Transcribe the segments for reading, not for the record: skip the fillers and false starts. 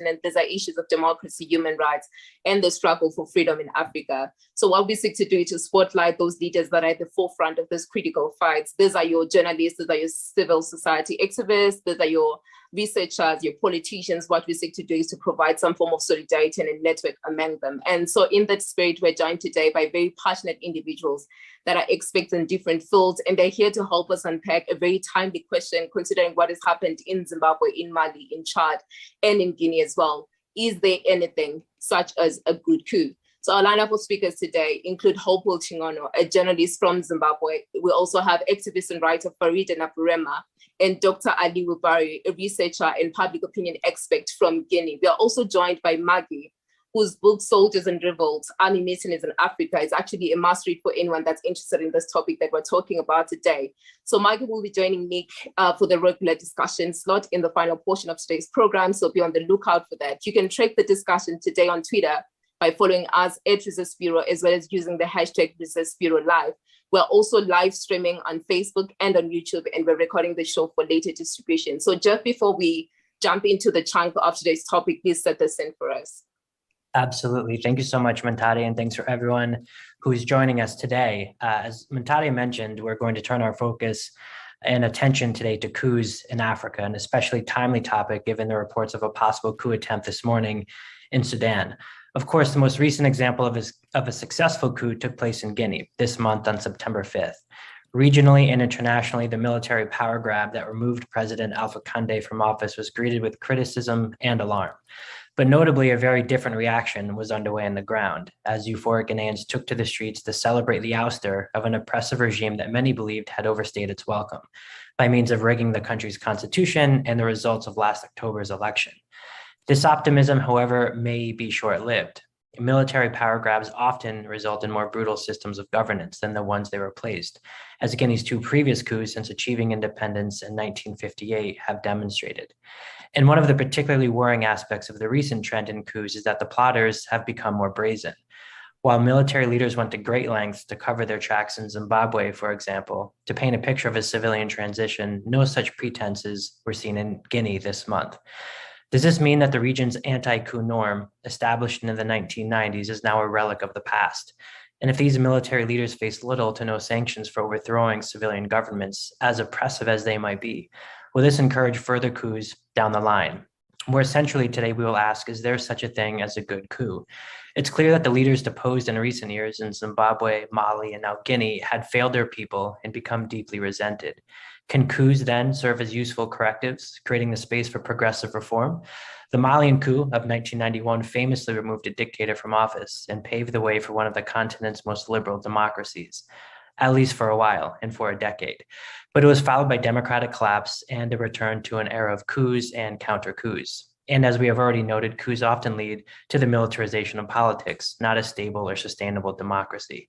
continent, these are issues of democracy, human rights, and the struggle for freedom in Africa. So what we seek to do is to spotlight those leaders that are at the forefront of this critical fights. These are your journalists, these are your civil society activists, these are your researchers, your politicians. What we seek to do is to provide some form of solidarity and a network among them. And so in that spirit, we're joined today by very passionate individuals that are experts in different fields, and they're here to help us unpack a very timely question, considering what has happened in Zimbabwe, in Mali, in Chad, and in Guinea as well. Is there anything such as a good coup? So our lineup of speakers today include Hopewell Chingono, a journalist from Zimbabwe. We also have activist and writer Farida Napurema, and Dr. Ali Wubari, a researcher and public opinion expert from Guinea. We are also joined by Maggie, whose book, Soldiers and Revolt, Army Mercenaries in Africa, is actually a must read for anyone that's interested in this topic that we're talking about today. So Maggie will be joining Nick for the regular discussion slot in the final portion of today's program, so be on the lookout for that. You can track the discussion today on Twitter by following us at Resist Bureau, as well as using the hashtag Resist Bureau Live. We're also live streaming on Facebook and on YouTube, and we're recording the show for later distribution. So just before we jump into the chunk of today's topic, please set this in for us. Absolutely. Thank you so much, Mantade, and thanks for everyone who is joining us today. As Mantade mentioned, we're going to turn our focus and attention today to coups in Africa, an especially timely topic given the reports of a possible coup attempt this morning in Sudan. Of course, the most recent example of a successful coup took place in Guinea this month on September 5th. Regionally and internationally, the military power grab that removed President Alpha Condé from office was greeted with criticism and alarm. But notably, a very different reaction was underway on the ground, as euphoric Ghanaians took to the streets to celebrate the ouster of an oppressive regime that many believed had overstayed its welcome by means of rigging the country's constitution and the results of last October's election. This optimism, however, may be short-lived. Military power grabs often result in more brutal systems of governance than the ones they replaced, as Guinea's two previous coups since achieving independence in 1958 have demonstrated. And one of the particularly worrying aspects of the recent trend in coups is that the plotters have become more brazen. While military leaders went to great lengths to cover their tracks in Zimbabwe, for example, to paint a picture of a civilian transition, no such pretenses were seen in Guinea this month. Does this mean that the region's anti-coup norm, established in the 1990s, is now a relic of the past? And if these military leaders face little to no sanctions for overthrowing civilian governments, as oppressive as they might be, will this encourage further coups down the line? More essentially today, we will ask, is there such a thing as a good coup? It's clear that the leaders deposed in recent years in Zimbabwe, Mali, and now Guinea had failed their people and become deeply resented. Can coups then serve as useful correctives, creating the space for progressive reform? The Malian coup of 1991 famously removed a dictator from office and paved the way for one of the continent's most liberal democracies, at least for a while and for a decade. But it was followed by democratic collapse and a return to an era of coups and counter-coups. And as we have already noted, coups often lead to the militarization of politics, not a stable or sustainable democracy.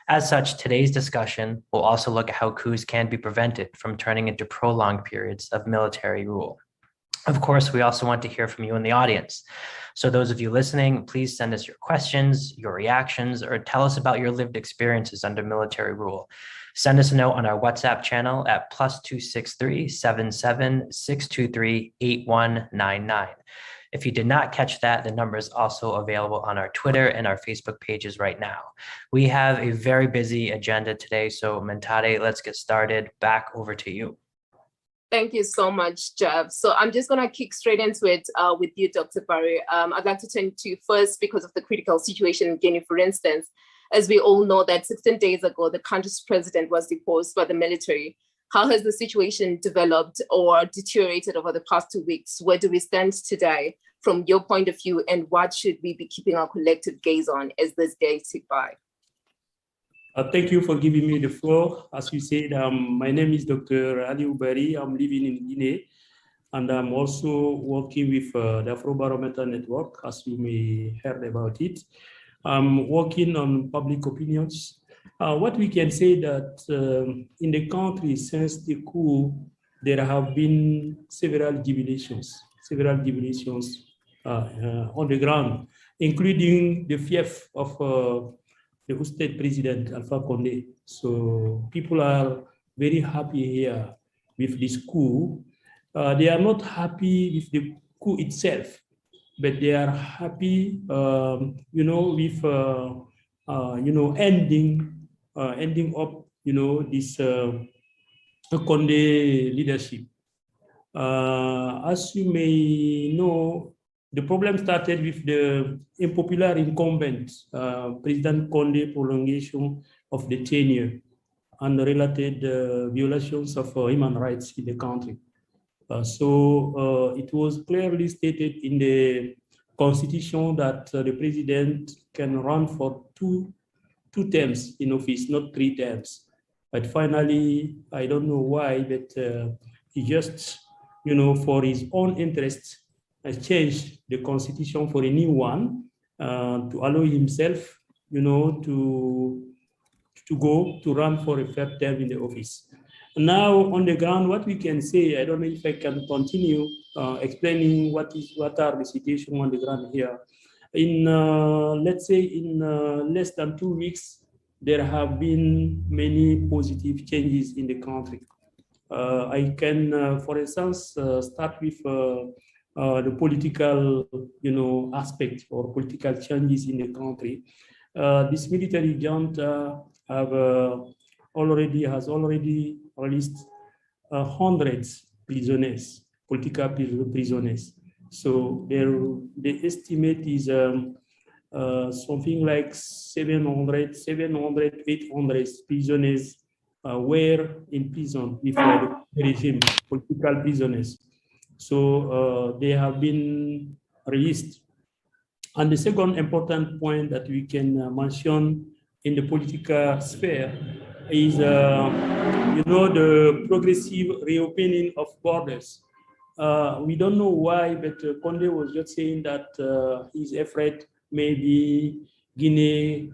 As such, today's discussion will also look at how coups can be prevented from turning into prolonged periods of military rule. Of course, we also want to hear from you in the audience. So those of you listening, please send us your questions, your reactions, or tell us about your lived experiences under military rule. Send us a note on our WhatsApp channel at +263 77 623 8199. If you did not catch that, the number is also available on our Twitter and our Facebook pages right now. We have a very busy agenda today, so Mantade, let's get started. Back over to you. Thank you so much, Jeff. So I'm just going to kick straight into it with you, Dr. Barry. I'd like to turn to you first because of the critical situation in Guinea, for instance. As we all know that 16 days ago, the country's president was deposed by the military. How has the situation developed or deteriorated over the past 2 weeks? Where do we stand today from your point of view, and what should we be keeping our collective gaze on as this day tick by? Thank you for giving me the floor. As you said, my name is Dr. Ali Ubari. I'm living in Guinea, and I'm also working with the Afrobarometer Network, as you may heard about it. I'm working on public opinions. What we can say that in the country since the coup, there have been several jubilations on the ground, including the fief of the hosted president, Alpha Condé. So people are very happy here with this coup. They are not happy with the coup itself, but they are happy, you know, with, you know, ending up, you know, this Condé leadership. As you may know, the problem started with the unpopular incumbent, President Condé prolongation of the tenure and related violations of human rights in the country. So it was clearly stated in the constitution that the president can run for two terms in office, not 3 terms. But finally, I don't know why, but he just, you know, for his own interests, has changed the constitution for a new one to allow himself, you know, to run for a 3rd term in the office. Now on the ground, what we can say, I don't know if I can continue explaining what are the situation on the ground here. In let's say in less than 2 weeks, there have been many positive changes in the country. I can, for instance, start with the political, you know, aspect or political changes in the country. This military junta has already released hundreds prisoners, political prisoners. So the estimate is something like 700, 800 prisoners were in prison with the regime, political prisoners. So they have been released. And the second important point that we can mention in the political sphere is, you know, the progressive reopening of borders. We don't know why, but Condé was just saying that he's afraid maybe Guinea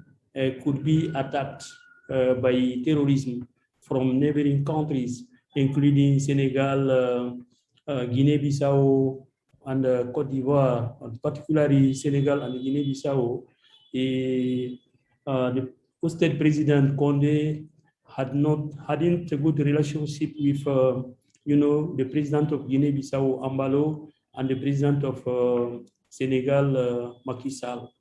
could be attacked by terrorism from neighboring countries, including Senegal, Guinea-Bissau, and Cote d'Ivoire, particularly Senegal and Guinea-Bissau. The hosted President Condé hadn't a good relationship with, you know, the President of Guinea-Bissau, Ambalo, and the President of Senegal, Macky Sall.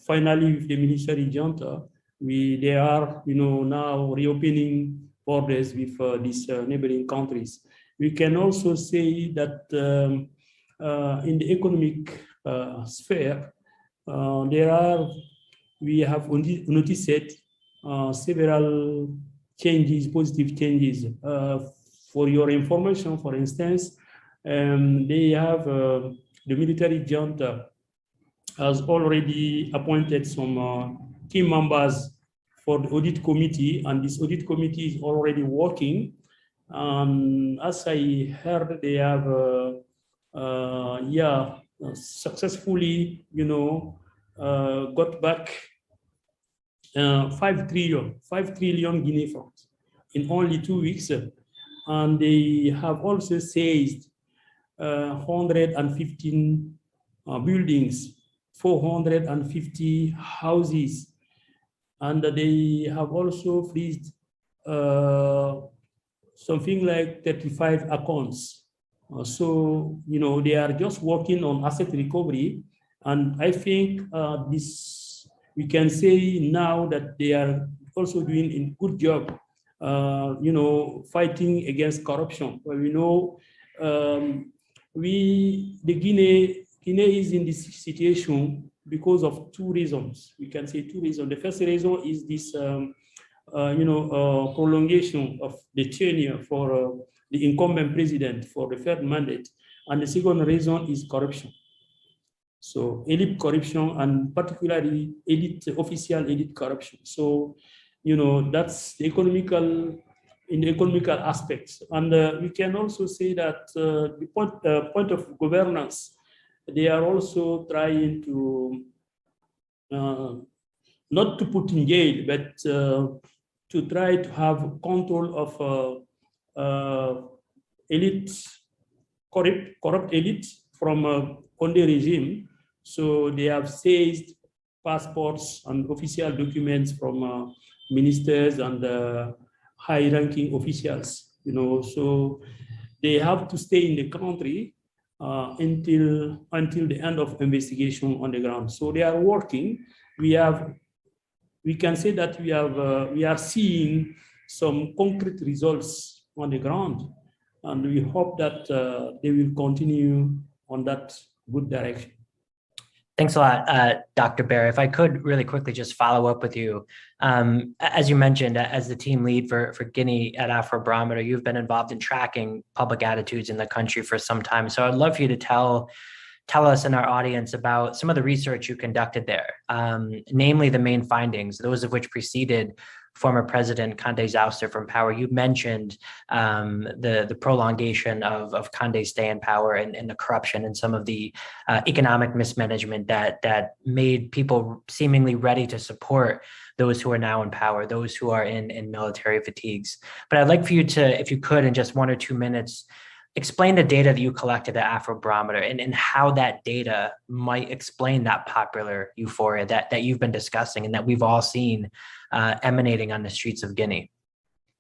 Finally, with the military junta, they are, you know, now reopening borders with these neighboring countries. We can also say that in the economic sphere, we have noticed several changes, positive changes. For your information, for instance, they have the military junta has already appointed some key members for the audit committee, and this audit committee is already working. As I heard, they have successfully, you know, got back 5 trillion Guinea francs in only 2 weeks. And they have also seized 115 buildings, 450 houses, and they have also freezed something like 35 accounts. So, you know, they are just working on asset recovery. And I think we can say now that they are also doing a good job, you know, fighting against corruption. Well, we know Guinea is in this situation because of 2 reasons. We can say 2 reasons. The first reason is this, you know, prolongation of the tenure for the incumbent president for the 3rd mandate. And the second reason is corruption. So elite corruption, and particularly official elite corruption. So, you know, that's the economical aspects. And we can also say that the point of governance, they are also trying to, not to put in jail, but to try to have control of corrupt elite from Condé regime. So they have seized passports and official documents from ministers and high-ranking officials, you know, so they have to stay in the country. until the end of investigation on the ground. So they are working. We can say that we are seeing some concrete results on the ground, and we hope that they will continue on that good direction. Thanks a lot, Dr. Barry. If I could really quickly just follow up with you. As you mentioned, as the team lead for Guinea at Afrobarometer, you've been involved in tracking public attitudes in the country for some time. So I'd love for you to tell us and our audience about some of the research you conducted there, namely the main findings, those of which preceded former President Condé's ouster from power. You mentioned the prolongation of Condé's stay in power and the corruption and some of the economic mismanagement that made people seemingly ready to support those who are now in power, those who are in military fatigues. But I'd like for you to, if you could, in just 1 or 2 minutes, explain the data that you collected at Afrobarometer and how that data might explain that popular euphoria that you've been discussing and that we've all seen emanating on the streets of Guinea.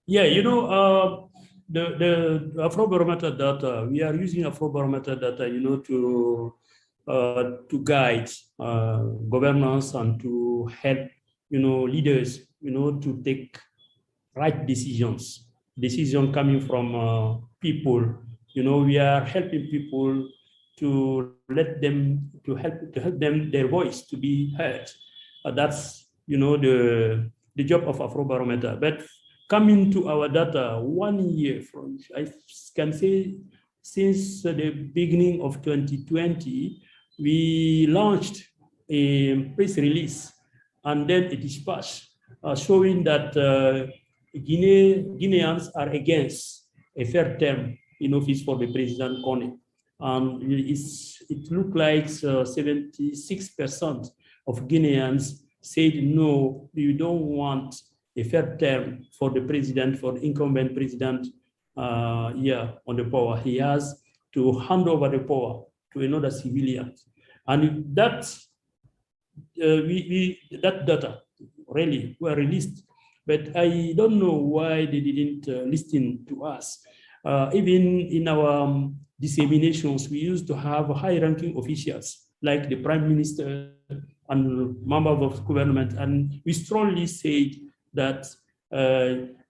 Yeah, you know, the Afrobarometer data, we are using Afrobarometer data, you know, to guide governance and to help, you know, leaders, you know, to take right decisions coming from people. You know, we are helping people to help them their voice to be heard. That's, you know, the job of Afrobarometer. But coming to our data, 1 year from, I can say, since the beginning of 2020, we launched a press release and then a dispatch showing that Guineans are against a fair term in office for the President Condé. And it looked like 76% of Guineans said, no, we don't want a fair term for the president, for the incumbent president on the power. He has to hand over the power to another civilian. And that data really were released, but I don't know why they didn't listen to us. Even in our disseminations, we used to have high-ranking officials like the Prime Minister and members of government, and we strongly said that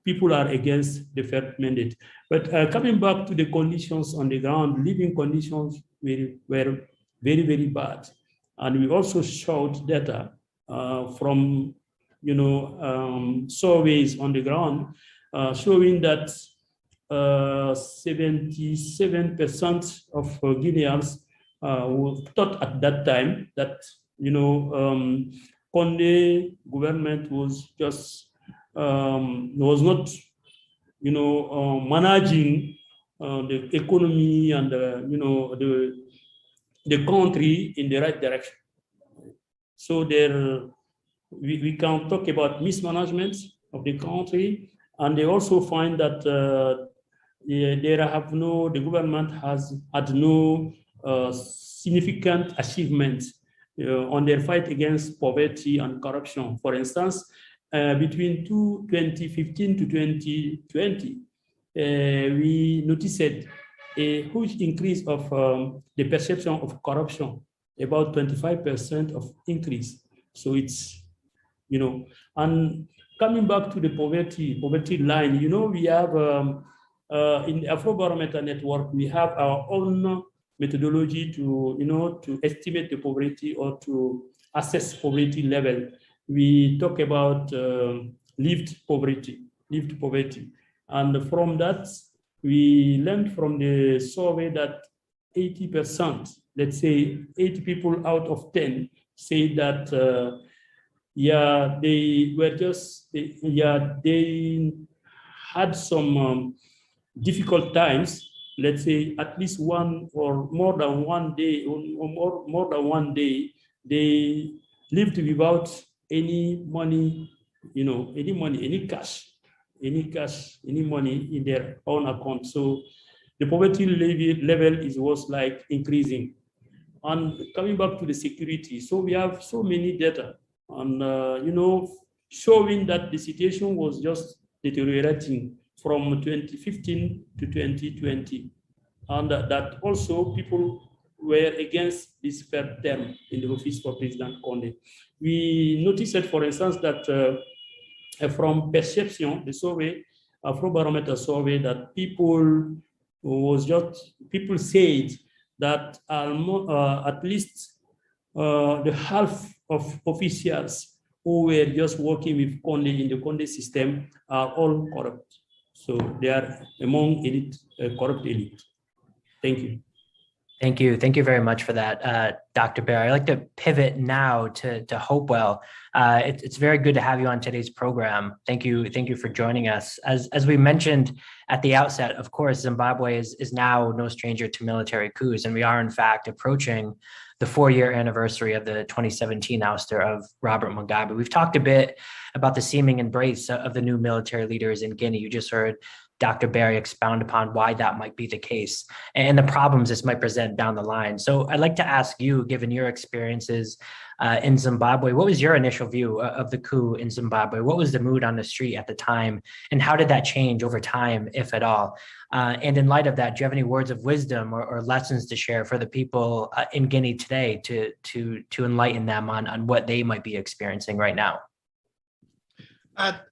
people are against the fair mandate. But coming back to the conditions on the ground, living conditions were very, very bad. And we also showed data from, you know, surveys on the ground showing that 77% of Guineans thought at that time that, you know, Condé government was just was not, you know, managing the economy and you know, the country in the right direction. So there, we can talk about mismanagement of the country, and they also find that the government has had no significant achievements on their fight against poverty and corruption. For instance, between 2015 to 2020, we noticed a huge increase of the perception of corruption, about 25% of increase. So it's, you know, and coming back to the poverty line, you know, we have in the Afrobarometer network, we have our own methodology to, you know, to estimate the poverty or to assess poverty level. We talk about lived poverty. And from that, we learned from the survey that 80%, let's say 80 people out of 10 say that, they had some difficult times, let's say at least one or more than one day, they lived without any money, you know, any money in their own account. So the poverty level was like increasing. And coming back to the security, so we have so many data, and you know, showing that the situation was just deteriorating from 2015 to 2020. and that also people were against this third term in the office for President Condé. We noticed, for instance, that from perception, the survey, Afrobarometer survey, that people said that at least the half of officials who were just working with Condé in the Condé system are all corrupt. So they are among elite, corrupt elite. Thank you. Thank you. Thank you very much for that, Dr. Barry. I'd like to pivot now to Hopewell. It's very good to have you on today's program. Thank you. Thank you for joining us. As we mentioned at the outset, of course, Zimbabwe is now no stranger to military coups, and we are in fact approaching the 4-year anniversary of the 2017 ouster of Robert Mugabe. We've talked a bit about the seeming embrace of the new military leaders in Guinea. You just heard Dr. Barry expound upon why that might be the case and the problems this might present down the line. So I'd like to ask you, given your experiences in Zimbabwe, what was your initial view of the coup in Zimbabwe? What was the mood on the street at the time? And how did that change over time, if at all? And in light of that, do you have any words of wisdom or lessons to share for the people in Guinea today to enlighten them on what they might be experiencing right now?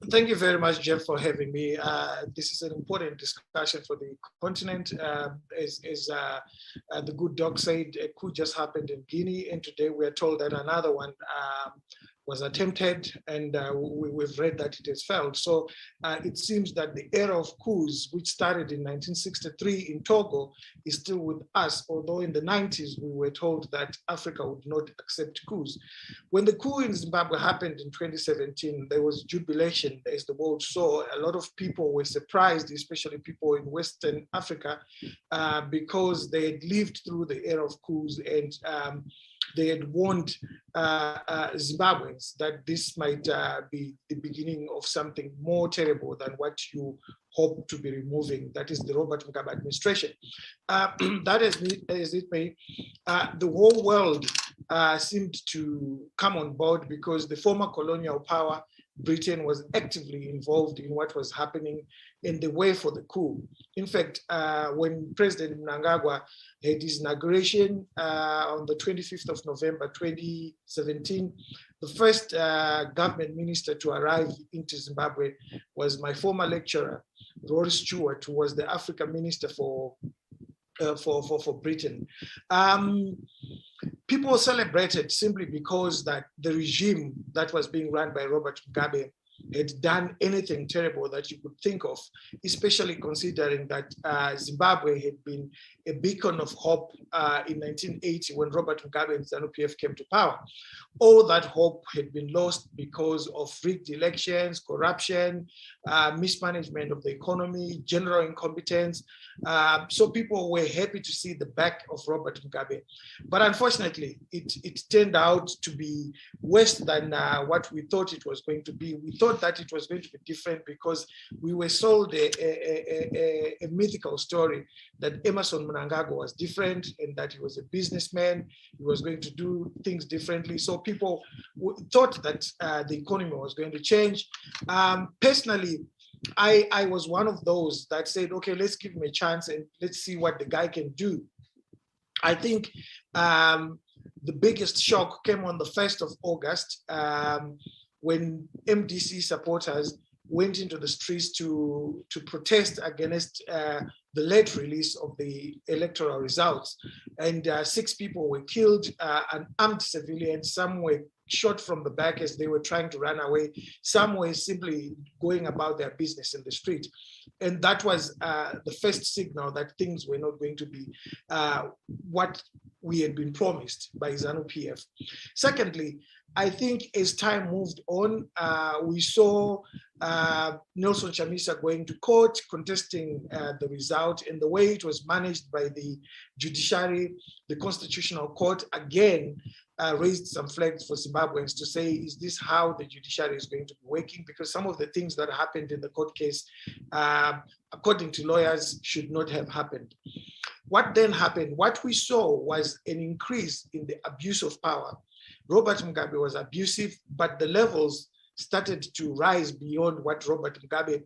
Thank you very much, Jeff, for having me. This is an important discussion for the continent. As the good doc said, a coup just happened in Guinea, and today we are told that another one was attempted, and we've read that it has failed. So it seems that the era of coups, which started in 1963 in Togo, is still with us, although in the 90s we were told that Africa would not accept coups. When the coup in Zimbabwe happened in 2017, there was jubilation, as the world saw. A lot of people were surprised, especially people in Western Africa, because they had lived through the era of coups, and they had warned Zimbabweans that this might be the beginning of something more terrible than what you hope to be removing, that is the Robert Mugabe administration. That as it may, the whole world seemed to come on board because the former colonial power, Britain, was actively involved in what was happening in the way for the coup. In fact, when President Mnangagwa had his inauguration on the 25th of November 2017, the first government minister to arrive into Zimbabwe was my former lecturer, Rory Stewart, who was the Africa minister for Britain. People celebrated simply because that the regime that was being run by Robert Mugabe had done anything terrible that you could think of, especially considering that Zimbabwe had been a beacon of hope in 1980 when Robert Mugabe and ZANU-PF came to power. All that hope had been lost because of rigged elections, corruption, mismanagement of the economy, general incompetence. So people were happy to see the back of Robert Mugabe. But unfortunately, it turned out to be worse than what we thought it was going to be. We thought that it was going to be different because we were sold a mythical story that Emerson Mnangagwa was different and that he was a businessman, he was going to do things differently. So people thought that the economy was going to change. Personally, I was one of those that said, okay, let's give him a chance and let's see what the guy can do. I think the biggest shock came on the 1st of August when MDC supporters went into the streets to protest against the late release of the electoral results. And 6 people were killed, unarmed civilians, some were shot from the back as they were trying to run away. Some were simply going about their business in the street. And that was the first signal that things were not going to be what we had been promised by ZANU-PF. Secondly, I think as time moved on, we saw Nelson Chamisa going to court, contesting the result, and the way it was managed by the judiciary, the Constitutional Court, again, raised some flags for Zimbabweans to say, is this how the judiciary is going to be working? Because some of the things that happened in the court case, according to lawyers, should not have happened. What then happened? What we saw was an increase in the abuse of power. Robert Mugabe was abusive, but the levels started to rise beyond what Robert Mugabe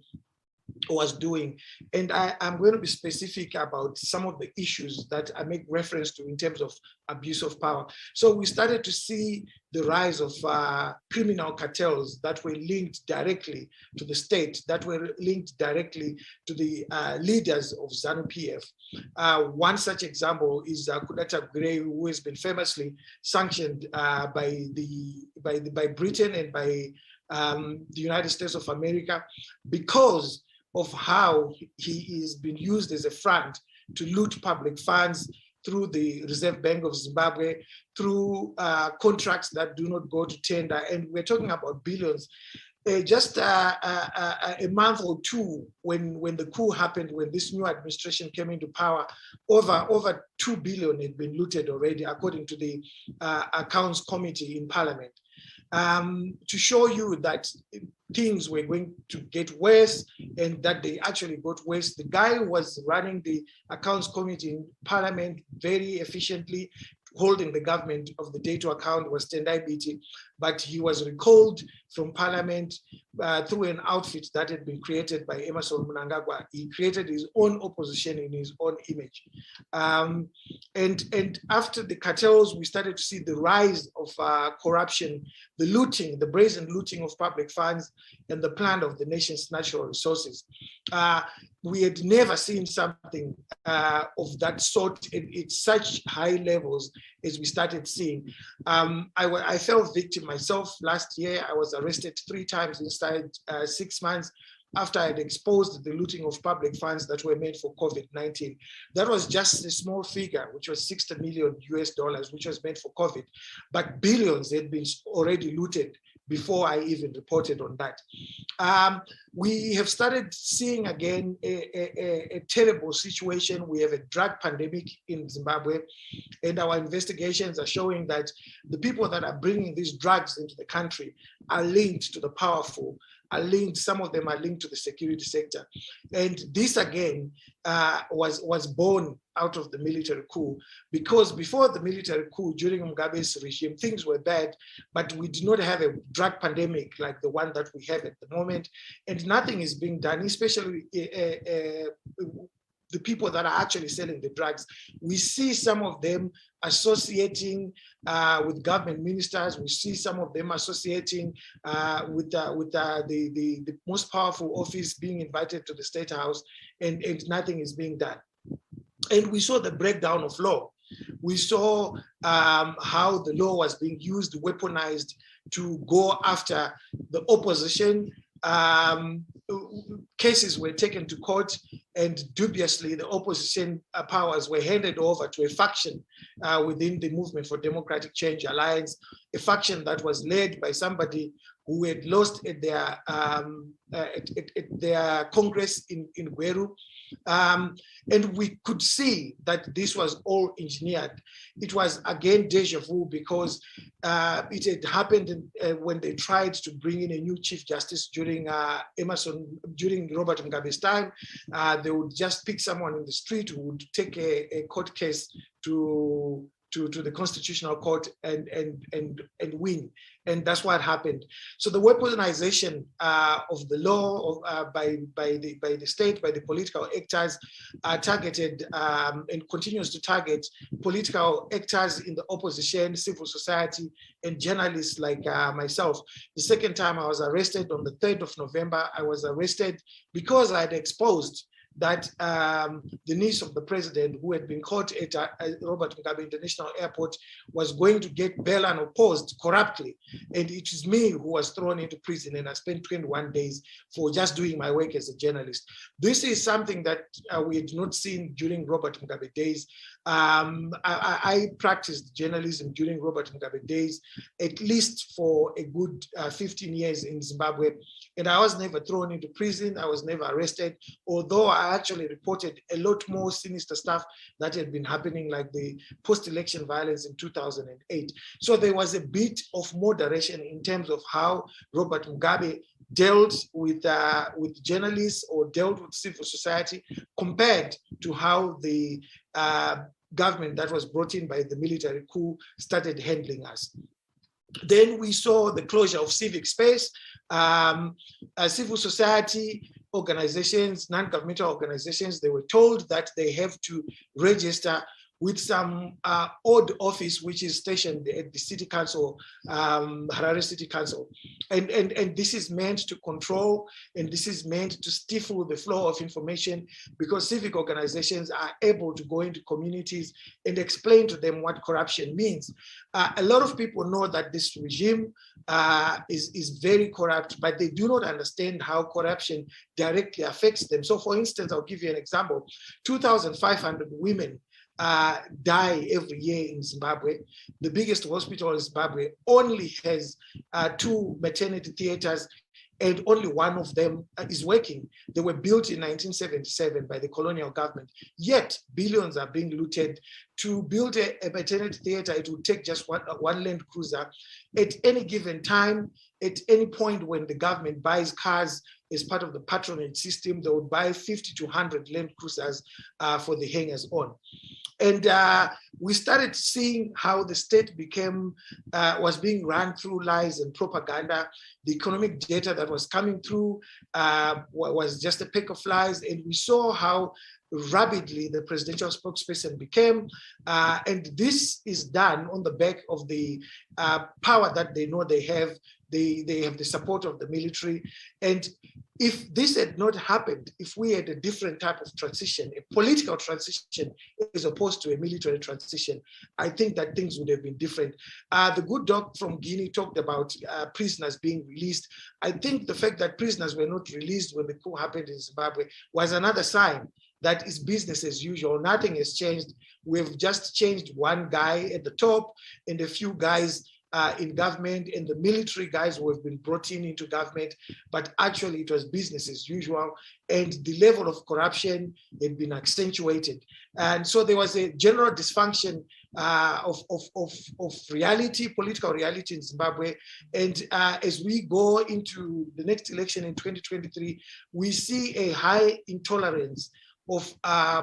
was doing. And I'm going to be specific about some of the issues that I make reference to in terms of abuse of power. So we started to see the rise of criminal cartels that were linked directly to the state, that were linked directly to the leaders of ZANU-PF. One such example is Kudata Gray, who has been famously sanctioned by Britain and by the United States of America because of how he is being used as a front to loot public funds through the Reserve Bank of Zimbabwe, through contracts that do not go to tender. And we're talking about billions. Just a month or two when the coup happened, when this new administration came into power, over 2 billion had been looted already, according to the Accounts Committee in Parliament. To show you that things were going to get worse and that they actually got worse. The guy who was running the Accounts Committee in Parliament very efficiently, holding the government of the day to account, was Tendai Biti, but he was recalled from Parliament through an outfit that had been created by Emmerson Mnangagwa. He created his own opposition in his own image. And after the cartels, we started to see the rise of corruption, the looting, the brazen looting of public funds, and the plan of the nation's natural resources. We had never seen something of that sort at such high levels as we started seeing. I fell victim myself last year. I was arrested 3 times inside 6 months after I had exposed the looting of public funds that were made for COVID-19. That was just a small figure, which was $60 million US, which was made for COVID, but billions had been already looted before I even reported on that. We have started seeing again a terrible situation. We have a drug pandemic in Zimbabwe, and our investigations are showing that the people that are bringing these drugs into the country are linked to the powerful, some of them are linked to the security sector. And this again was born out of the military coup, because before the military coup during Mugabe's regime, things were bad, but we did not have a drug pandemic like the one that we have at the moment. And nothing is being done, especially the people that are actually selling the drugs. We see some of them associating with government ministers. We see some of them associating with the most powerful office being invited to the State House, and nothing is being done. And we saw the breakdown of law. We saw how the law was being used, weaponized to go after the opposition. Cases were taken to court, and dubiously the opposition powers were handed over to a faction within the Movement for Democratic Change Alliance, a faction that was led by somebody who had lost at their Congress in Gweru. And we could see that this was all engineered. It was again deja vu, because it had happened when they tried to bring in a new Chief Justice during Robert Mugabe's time. They would just pick someone in the street who would take a court case to the Constitutional Court and win. And that's what happened. So the weaponization of the law by the state, by the political actors, targeted and continues to target political actors in the opposition, civil society, and journalists like myself. The second time I was arrested on the 3rd of November, I was arrested because I had exposed that the niece of the president, who had been caught at Robert Mugabe International Airport, was going to get bail unopposed corruptly. And it is me who was thrown into prison, and I spent 21 days for just doing my work as a journalist. This is something that we had not seen during Robert Mugabe days. I practiced journalism during Robert Mugabe days, at least for a good 15 years in Zimbabwe. And I was never thrown into prison. I was never arrested, although I actually reported a lot more sinister stuff that had been happening, like the post-election violence in 2008. So there was a bit of moderation in terms of how Robert Mugabe dealt with journalists or dealt with civil society, compared to how the government that was brought in by the military coup started handling us. Then we saw the closure of civic space. Civil society organizations, non-governmental organizations, they were told that they have to register with some odd office which is stationed at the city council, Harare City Council. And this is meant to control, and this is meant to stifle the flow of information, because civic organizations are able to go into communities and explain to them what corruption means. A lot of people know that this regime is very corrupt, but they do not understand how corruption directly affects them. So for instance, I'll give you an example. 2,500 women die every year in Zimbabwe. The biggest hospital in Zimbabwe only has 2 maternity theaters, and only one of them is working. They were built in 1977 by the colonial government, yet billions are being looted. To build a maternity theater, it would take just one Land Cruiser. At any given time, at any point when the government buys cars as part of the patronage system, they would buy 50 to 100 Land Cruisers for the hangers on. And we started seeing how the state was being run through lies and propaganda. The economic data that was coming through was just a pack of lies. And we saw how rapidly the presidential spokesperson became. And this is done on the back of the power that they know they have. They have the support of the military. And if this had not happened, if we had a different type of transition, a political transition as opposed to a military transition, I think that things would have been different. The good doc from Guinea talked about prisoners being released. I think the fact that prisoners were not released when the coup happened in Zimbabwe was another sign that is business as usual. Nothing has changed. We've just changed one guy at the top and a few guys in government, and the military guys who have been brought into government, but actually it was business as usual, and the level of corruption had been accentuated. And so there was a general dysfunction of reality, political reality in Zimbabwe. And as we go into the next election in 2023, we see a high intolerance of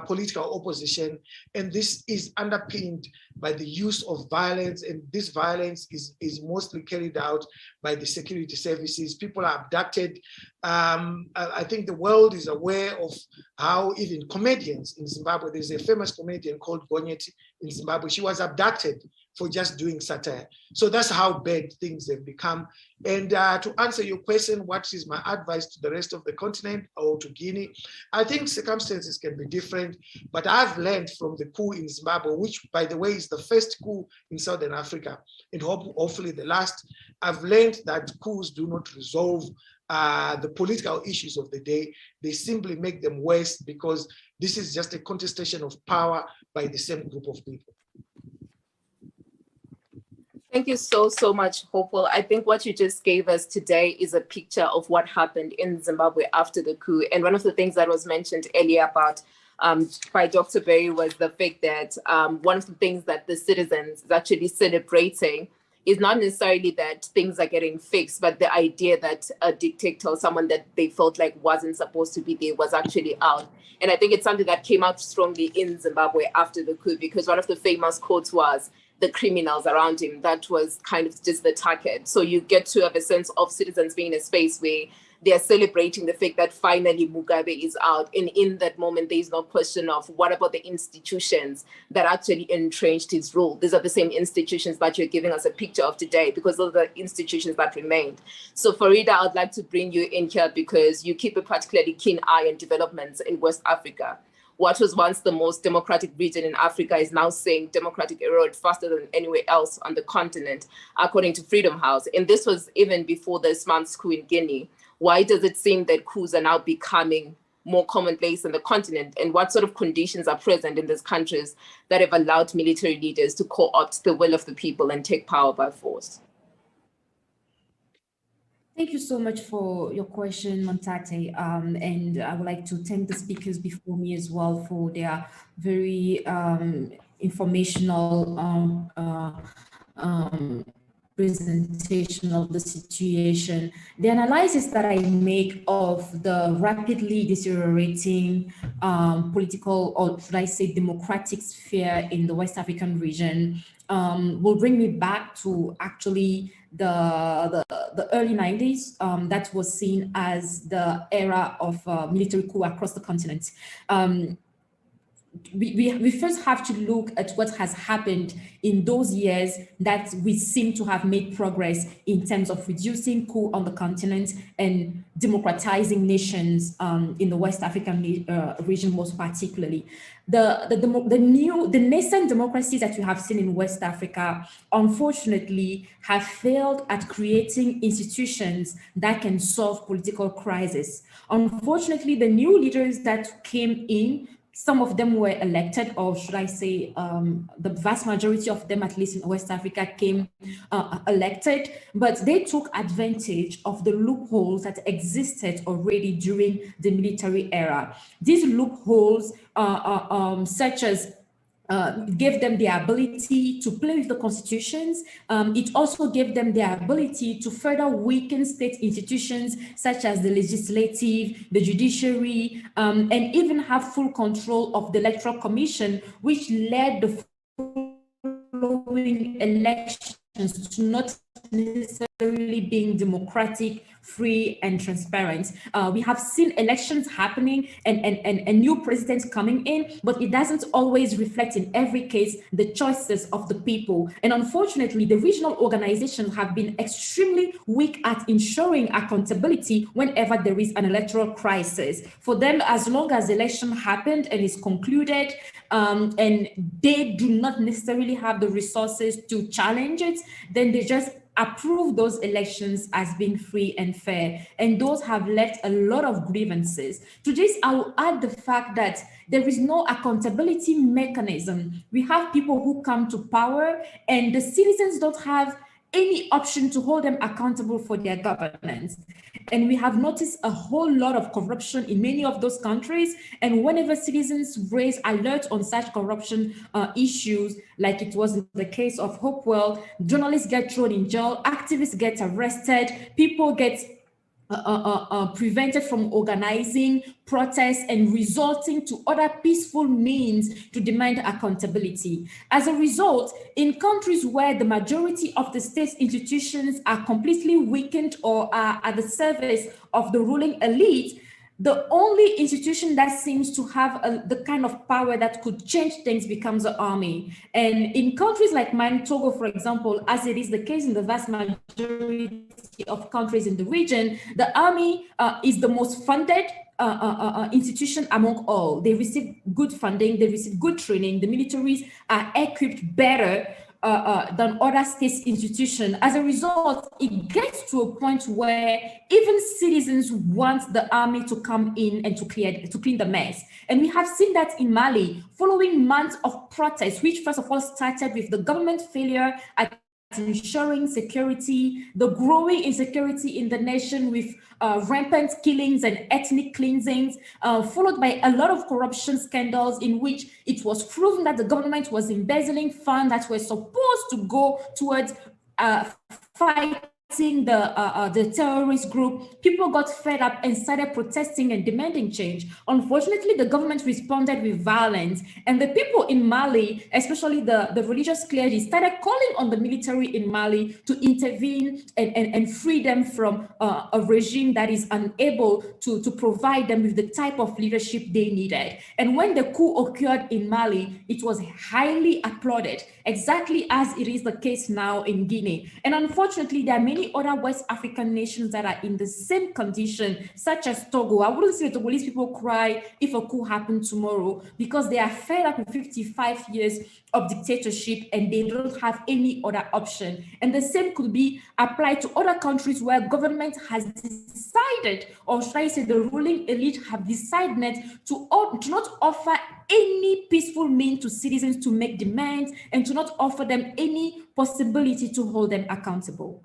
political opposition, and this is underpinned by the use of violence, and this violence is mostly carried out by the security services. People are abducted. I think the world is aware of how even comedians in Zimbabwe, there's a famous comedian called Gonyeti in Zimbabwe, she was abducted for just doing satire. So that's how bad things have become. And to answer your question, what is my advice to the rest of the continent or to Guinea? I think circumstances can be different, but I've learned from the coup in Zimbabwe, which by the way is the first coup in Southern Africa, and hopefully the last. I've learned that coups do not resolve the political issues of the day. They simply make them worse, because this is just a contestation of power by the same group of people. Thank you so much, Hopewell. I think what you just gave us today is a picture of what happened in Zimbabwe after the coup. And one of the things that was mentioned earlier about by Dr. Berry was the fact that one of the things that the citizens is actually celebrating is not necessarily that things are getting fixed, but the idea that a dictator or someone that they felt like wasn't supposed to be there was actually out. And I think it's something that came out strongly in Zimbabwe after the coup, because one of the famous quotes was, the criminals around him, that was kind of just the target. So you get to have a sense of citizens being in a space where they are celebrating the fact that finally Mugabe is out. And in that moment, there is no question of what about the institutions that actually entrenched his rule. These are the same institutions that you're giving us a picture of today, because those are the institutions that remained. So Farida, I'd like to bring you in here because you keep a particularly keen eye on developments in West Africa. What was once the most democratic region in Africa is now seeing democratic erode faster than anywhere else on the continent, according to Freedom House. And this was even before this month's coup in Guinea. Why does it seem that coups are now becoming more commonplace on the continent? And what sort of conditions are present in these countries that have allowed military leaders to co-opt the will of the people and take power by force? Thank you so much for your question, Montate. And I would like to thank the speakers before me as well for their very informational representation of the situation. The analysis that I make of the rapidly deteriorating political, or should I say democratic sphere in the West African region will bring me back to actually the early 90s. That was seen as the era of military coup across the continent. We first have to look at what has happened in those years that we seem to have made progress in terms of reducing coup on the continent and democratizing nations in the West African region, most particularly. The nascent democracies that we have seen in West Africa, unfortunately, have failed at creating institutions that can solve political crisis. Unfortunately, the new leaders that came in, some of them were elected, or should I say the vast majority of them, at least in West Africa, came elected, but they took advantage of the loopholes that existed already during the military era. These loopholes such as gave them the ability to play with the constitutions. It also gave them the ability to further weaken state institutions such as the legislative, the judiciary, and even have full control of the Electoral Commission, which led the following elections to not necessarily being democratic, free, and transparent. We have seen elections happening and new presidents coming in, but it doesn't always reflect in every case the choices of the people. And unfortunately, the regional organizations have been extremely weak at ensuring accountability whenever there is an electoral crisis. For them, as long as the election happened and is concluded, and they do not necessarily have the resources to challenge it, then they just approve those elections as being free and fair. And those have left a lot of grievances. To this, I will add the fact that there is no accountability mechanism. We have people who come to power and the citizens don't have any option to hold them accountable for their governance. And we have noticed a whole lot of corruption in many of those countries. And whenever citizens raise alert on such corruption issues, like it was in the case of Hopewell, journalists get thrown in jail, activists get arrested, people get prevented from organizing protests and resorting to other peaceful means to demand accountability. As a result, in countries where the majority of the state's institutions are completely weakened or are at the service of the ruling elite, the only institution that seems to have the kind of power that could change things becomes the army. And in countries like mine, Togo, for example, as it is the case in the vast majority of countries in the region, the army is the most funded institution among all. They receive good funding, they receive good training, the militaries are equipped better than other state institutions. As a result, it gets to a point where even citizens want the army to come in and to clean the mess. And we have seen that in Mali, following months of protests, which first of all started with the government failure at ensuring security, the growing insecurity in the nation with rampant killings and ethnic cleansings, followed by a lot of corruption scandals in which it was proven that the government was embezzling funds that were supposed to go towards fighting the terrorist group. People got fed up and started protesting and demanding change. Unfortunately, the government responded with violence, and the people in Mali, especially the religious clergy, started calling on the military in Mali to intervene and free them from a regime that is unable to provide them with the type of leadership they needed. And when the coup occurred in Mali, it was highly applauded, exactly as it is the case now in Guinea. And unfortunately, there are many other West African nations that are in the same condition, such as Togo. I wouldn't say the Togolese people cry if a coup happened tomorrow, because they are fed up with 55 years of dictatorship and they don't have any other option. And the same could be applied to other countries where government has decided, or should I say the ruling elite have decided to not offer any peaceful means to citizens to make demands and to not offer them any possibility to hold them accountable.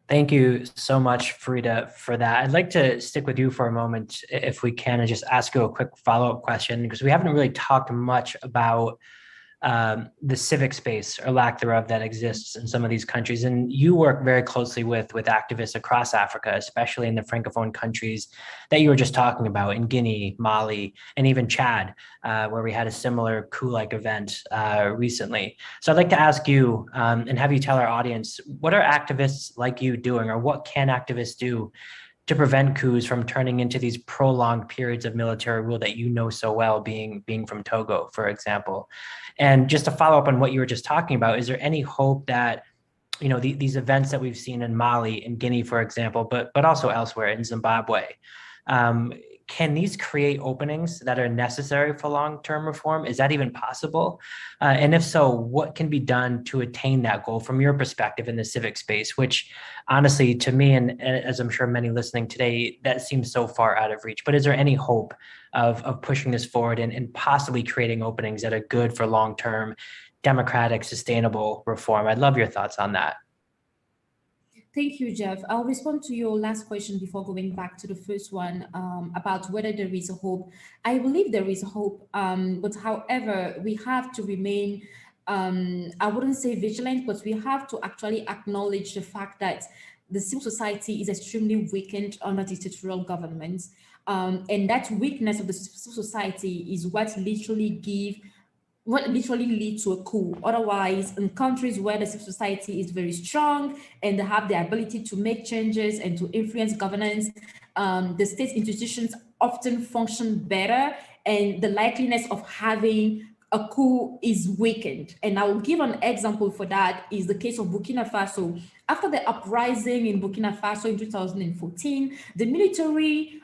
Thank you so much, Farida, for that. I'd like to stick with you for a moment, if we can, and just ask you a quick follow-up question, because we haven't really talked much about the civic space or lack thereof that exists in some of these countries. And you work very closely with activists across Africa, especially in the Francophone countries that you were just talking about, in Guinea, Mali, and even Chad, where we had a similar coup-like event recently. So I'd like to ask you and have you tell our audience, what are activists like you doing, or what can activists do to prevent coups from turning into these prolonged periods of military rule that you know so well, being from Togo, for example? And just to follow up on what you were just talking about, is there any hope that, you know, these events that we've seen in Mali and Guinea, for example, but also elsewhere in Zimbabwe, can these create openings that are necessary for long-term reform? Is that even possible? And if so, what can be done to attain that goal from your perspective in the civic space, which honestly, to me, and as I'm sure many listening today, that seems so far out of reach. But is there any hope of pushing this forward and possibly creating openings that are good for long-term democratic, sustainable reform? I'd love your thoughts on that. Thank you, Jeff. I'll respond to your last question before going back to the first one about whether there is a hope. I believe there is hope, but however, we have to remain, I wouldn't say vigilant, but we have to actually acknowledge the fact that the civil society is extremely weakened under dictatorial governments. And that weakness of the civil society is what literally leads to a coup. Otherwise, in countries where the civil society is very strong and they have the ability to make changes and to influence governance, the state institutions often function better, and the likeliness of having a coup is weakened. And I will give an example for that is the case of Burkina Faso. After the uprising in Burkina Faso in 2014, the military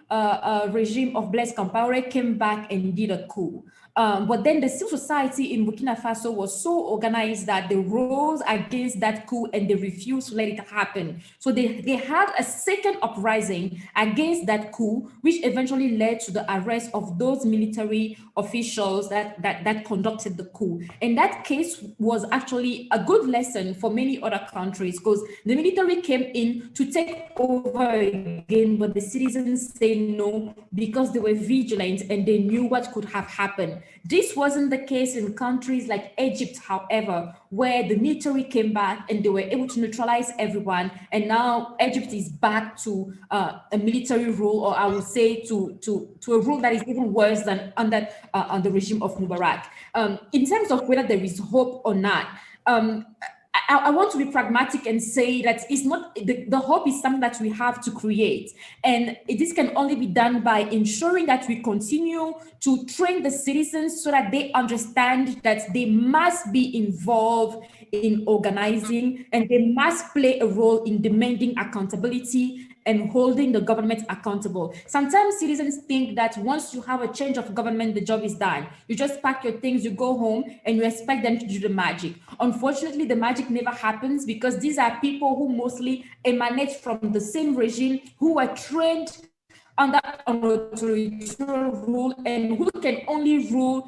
regime of Blaise Compaoré came back and did a coup. But then the civil society in Burkina Faso was so organized that they rose against that coup and they refused to let it happen. So they had a second uprising against that coup, which eventually led to the arrest of those military officials that conducted the coup. And that case was actually a good lesson for many other countries, because the military came in to take over again, but the citizens said no because they were vigilant and they knew what could have happened. This wasn't the case in countries like Egypt, however, where the military came back and they were able to neutralize everyone. And now Egypt is back to a military rule, or I would say to a rule that is even worse than under the regime of Mubarak. In terms of whether there is hope or not, I want to be pragmatic and say that it's not, the hope is something that we have to create. And this can only be done by ensuring that we continue to train the citizens so that they understand that they must be involved in organizing and they must play a role in demanding accountability and holding the government accountable. Sometimes citizens think that once you have a change of government, the job is done. You just pack your things, you go home, and you expect them to do the magic. Unfortunately, the magic never happens, because these are people who mostly emanate from the same regime, who are trained under an authoritarian rule and who can only rule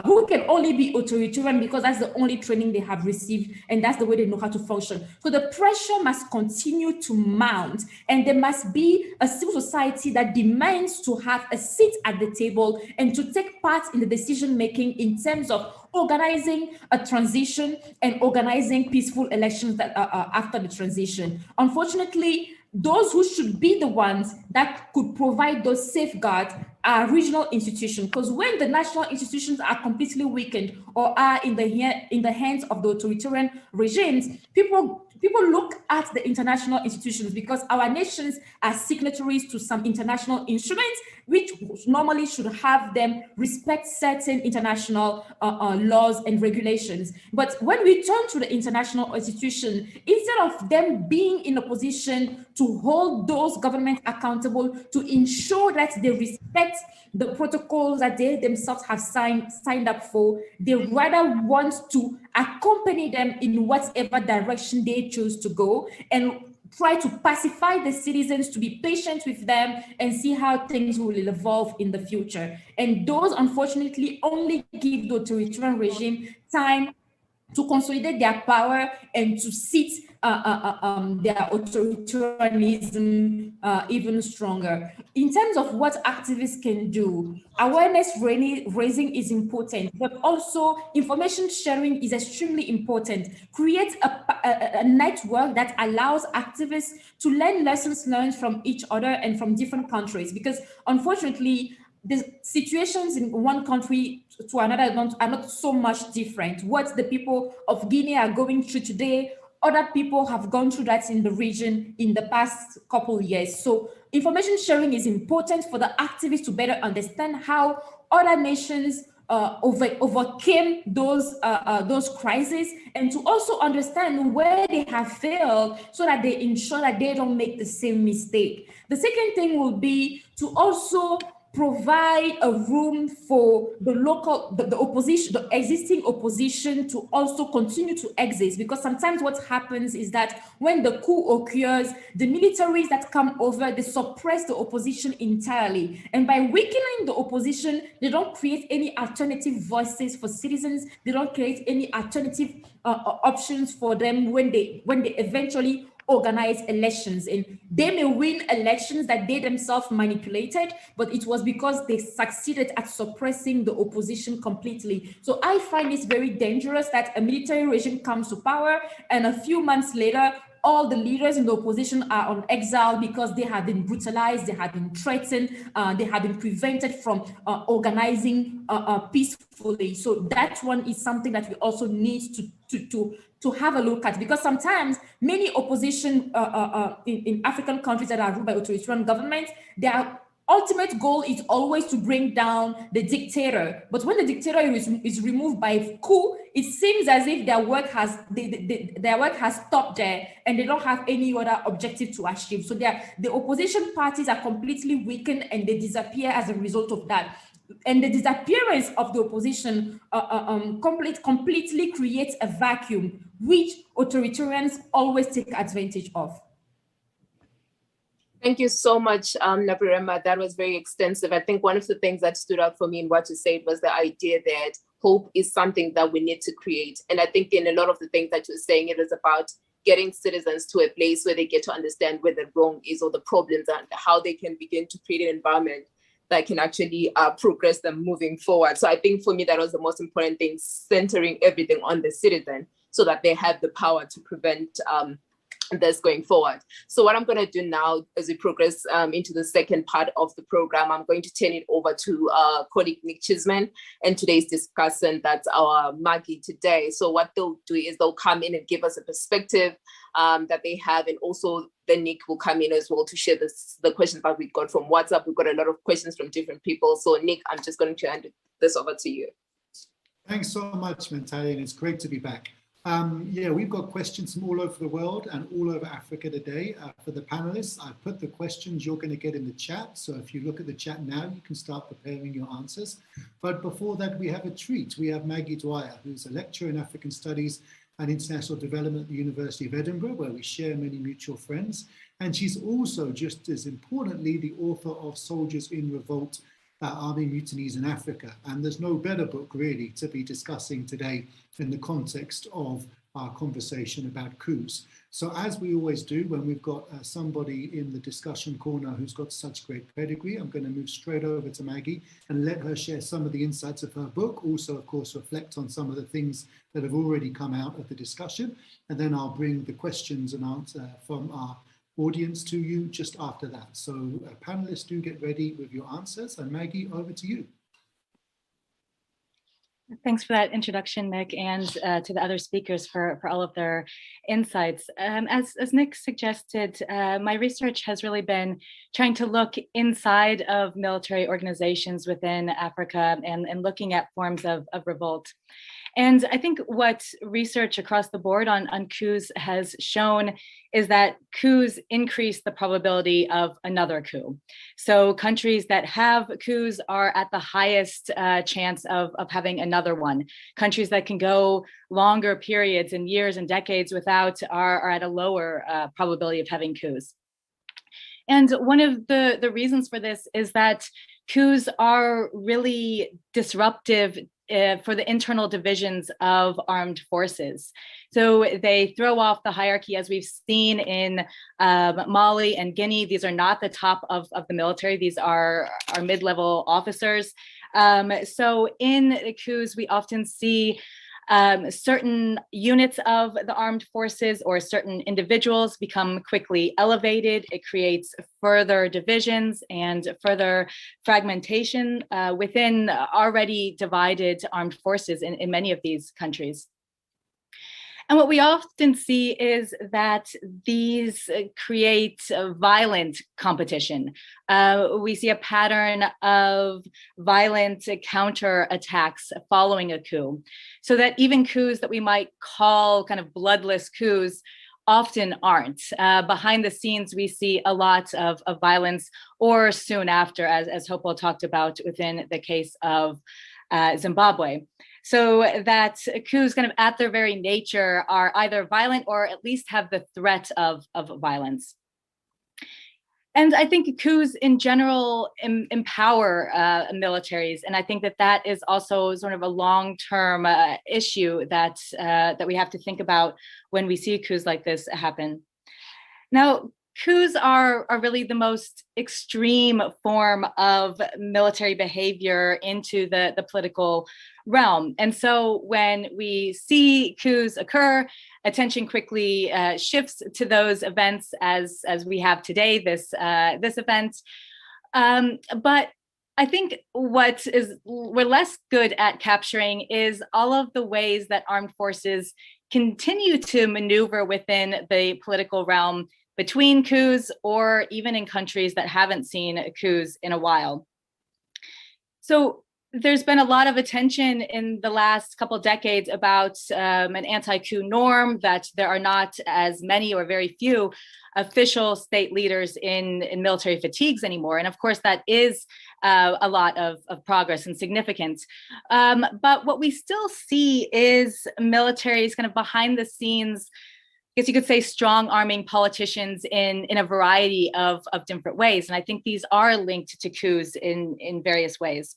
who can only be authoritarian because that's the only training they have received and that's the way they know how to function. So the pressure must continue to mount, and there must be a civil society that demands to have a seat at the table and to take part in the decision making in terms of organizing a transition and organizing peaceful elections that after the transition. Unfortunately, those who should be the ones that could provide those safeguards are regional institutions, because when the national institutions are completely weakened or are in the hands of the authoritarian regimes, people look at the international institutions, because our nations are signatories to some international instruments which normally should have them respect certain international laws and regulations. But when we turn to the international institution, instead of them being in a position to hold those governments accountable, to ensure that they respect the protocols that they themselves have signed up for, they rather want to accompany them in whatever direction they choose to go and try to pacify the citizens, to be patient with them and see how things will evolve in the future. And those, unfortunately, only give the authoritarian regime time to consolidate their power and to sit their authoritarianism even stronger. In terms of what activists can do, awareness raising is important, but also information sharing is extremely important. Create a network that allows activists to learn lessons learned from each other and from different countries, because unfortunately, the situations in one country to another are not so much different. What the people of Guinea are going through today, other people have gone through that in the region in the past couple of years. So information sharing is important for the activists to better understand how other nations overcame those crises, and to also understand where they have failed so that they ensure that they don't make the same mistake. The second thing will be to also provide a room for the opposition, the existing opposition, to also continue to exist, because sometimes what happens is that when the coup occurs, the militaries that come over, they suppress the opposition entirely, and by weakening the opposition, they don't create any alternative voices for citizens, they don't create any alternative options for them when they eventually organize elections. And they may win elections that they themselves manipulated, but it was because they succeeded at suppressing the opposition completely. So I find it's very dangerous that a military regime comes to power and a few months later, all the leaders in the opposition are on exile because they have been brutalized, they have been threatened, they have been prevented from organizing peacefully. So that one is something that we also need to have a look at, because sometimes many opposition in African countries that are ruled by authoritarian governments, their ultimate goal is always to bring down the dictator. But when the dictator is removed by coup, it seems as if their work has stopped there, and they don't have any other objective to achieve. So the opposition parties are completely weakened, and they disappear as a result of that. And the disappearance of the opposition completely creates a vacuum, which authoritarians always take advantage of. Thank you so much, Nabarema. That was very extensive. I think one of the things that stood out for me in what you said was the idea that hope is something that we need to create. And I think in a lot of the things that you're saying, it is about getting citizens to a place where they get to understand where the wrong is or the problems are, and how they can begin to create an environment that can actually progress them moving forward. So I think for me, that was the most important thing, centering everything on the citizen so that they have the power to prevent this going forward. So what I'm going to do now as we progress into the second part of the program, I'm going to turn it over to colleague Nick Chisman and today's discussant, that's our Maggie today. So what they'll do is they'll come in and give us a perspective that they have, and also then Nick will come in as well to share the questions that we got from WhatsApp. We've got a lot of questions from different people. So Nick, I'm just going to hand this over to you. Thanks so much, Mentali, and it's great to be back. Yeah, we've got questions from all over the world and all over Africa today. For the panelists, I've put the questions you're going to get in the chat. So if you look at the chat now, you can start preparing your answers. But before that, we have a treat. We have Maggie Dwyer, who's a lecturer in African Studies and International Development at the University of Edinburgh, where we share many mutual friends. And she's also, just as importantly, the author of Soldiers in Revolt, Army Mutinies in Africa. And there's no better book really to be discussing today in the context of our conversation about coups. So as we always do when we've got somebody in the discussion corner who's got such great pedigree, I'm going to move straight over to Maggie and let her share some of the insights of her book. Also, of course, reflect on some of the things that have already come out of the discussion. And then I'll bring the questions and answer from our audience to you just after that. So panelists, do get ready with your answers. And Maggie, over to you. Thanks for that introduction, Nick, and to the other speakers for all of their insights. As Nick suggested, my research has really been trying to look inside of military organizations within Africa and looking at forms of revolt. And I think what research across the board on coups has shown is that coups increase the probability of another coup. So countries that have coups are at the highest chance of having another one. Countries that can go longer periods and years and decades without are at a lower probability of having coups. And one of the reasons for this is that coups are really disruptive for the internal divisions of armed forces. So they throw off the hierarchy, as we've seen in Mali and Guinea. These are not the top of the military. These are mid-level officers. So in coups, we often see certain units of the armed forces or certain individuals become quickly elevated. It creates further divisions and further fragmentation within already divided armed forces in many of these countries. And what we often see is that these create violent competition. We see a pattern of violent counterattacks following a coup, so that even coups that we might call kind of bloodless coups often aren't. Behind the scenes, we see a lot of violence, or soon after, as Hopewell talked about within the case of Zimbabwe. So that coups kind of at their very nature are either violent or at least have the threat of violence. And I think coups in general empower militaries. And I think that is also sort of a long-term issue that we have to think about when we see coups like this happen. Now, coups are really the most extreme form of military behavior into the political realm. And so when we see coups occur, attention quickly shifts to those events as we have today, this event. But I think what we're less good at capturing is all of the ways that armed forces continue to maneuver within the political realm between coups, or even in countries that haven't seen coups in a while. So there's been a lot of attention in the last couple of decades about an anti-coup norm, that there are not as many or very few official state leaders in military fatigues anymore. And of course, that is a lot of progress and significance. But what we still see is militaries kind of behind the scenes, I guess you could say, strong arming politicians in a variety of different ways. And I think these are linked to coups in various ways.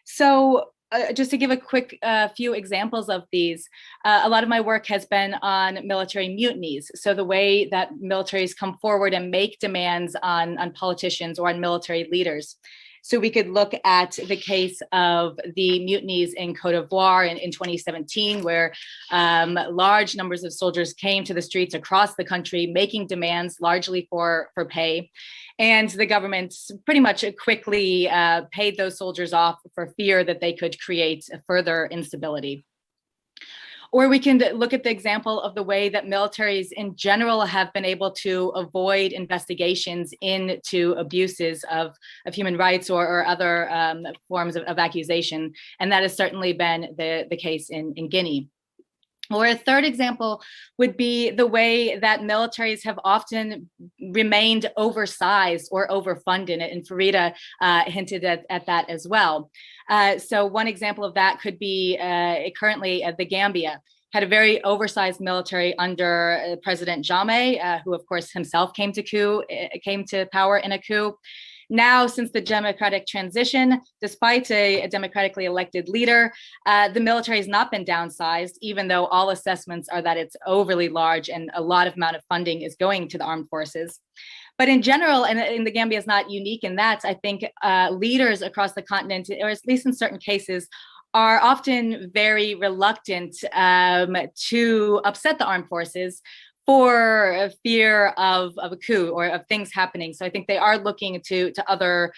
So just to give a quick few examples of these, a lot of my work has been on military mutinies. So the way that militaries come forward and make demands on politicians or on military leaders. So we could look at the case of the mutinies in Cote d'Ivoire in 2017, where large numbers of soldiers came to the streets across the country, making demands largely for pay. And the government pretty much quickly paid those soldiers off for fear that they could create further instability. Or we can look at the example of the way that militaries in general have been able to avoid investigations into abuses of human rights or other forms of accusation. And that has certainly been the case in Guinea. Or a third example would be the way that militaries have often remained oversized or overfunded, and Farida hinted at that as well. So one example of that could be currently the Gambia had a very oversized military under President Jammeh, who of course himself came to power in a coup. Now, since the democratic transition, despite a democratically elected leader, the military has not been downsized, even though all assessments are that it's overly large and a lot of amount of funding is going to the armed forces. But in general, and the Gambia is not unique in that, I think leaders across the continent, or at least in certain cases, are often very reluctant to upset the armed forces for fear of a coup or of things happening. So I think they are looking to other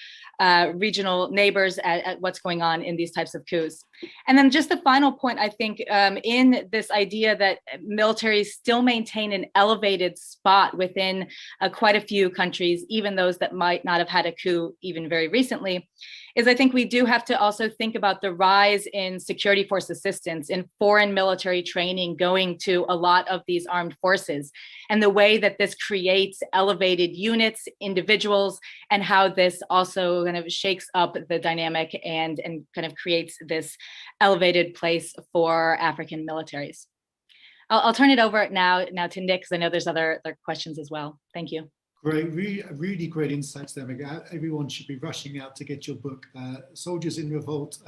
regional neighbors at what's going on in these types of coups. And then just the final point, I think, in this idea that militaries still maintain an elevated spot within quite a few countries, even those that might not have had a coup even very recently, is I think we do have to also think about the rise in security force assistance, in foreign military training going to a lot of these armed forces, and the way that this creates elevated units, individuals, and how this also kind of shakes up the dynamic and kind of creates this elevated place for African militaries. I'll turn it over now to Nick, because I know there's other questions as well. Thank you. Great, really great insights there, Miguel. Everyone should be rushing out to get your book, Soldiers in Revolt,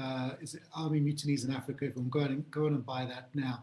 is it Army Mutinies in Africa? Everyone go on and buy that now.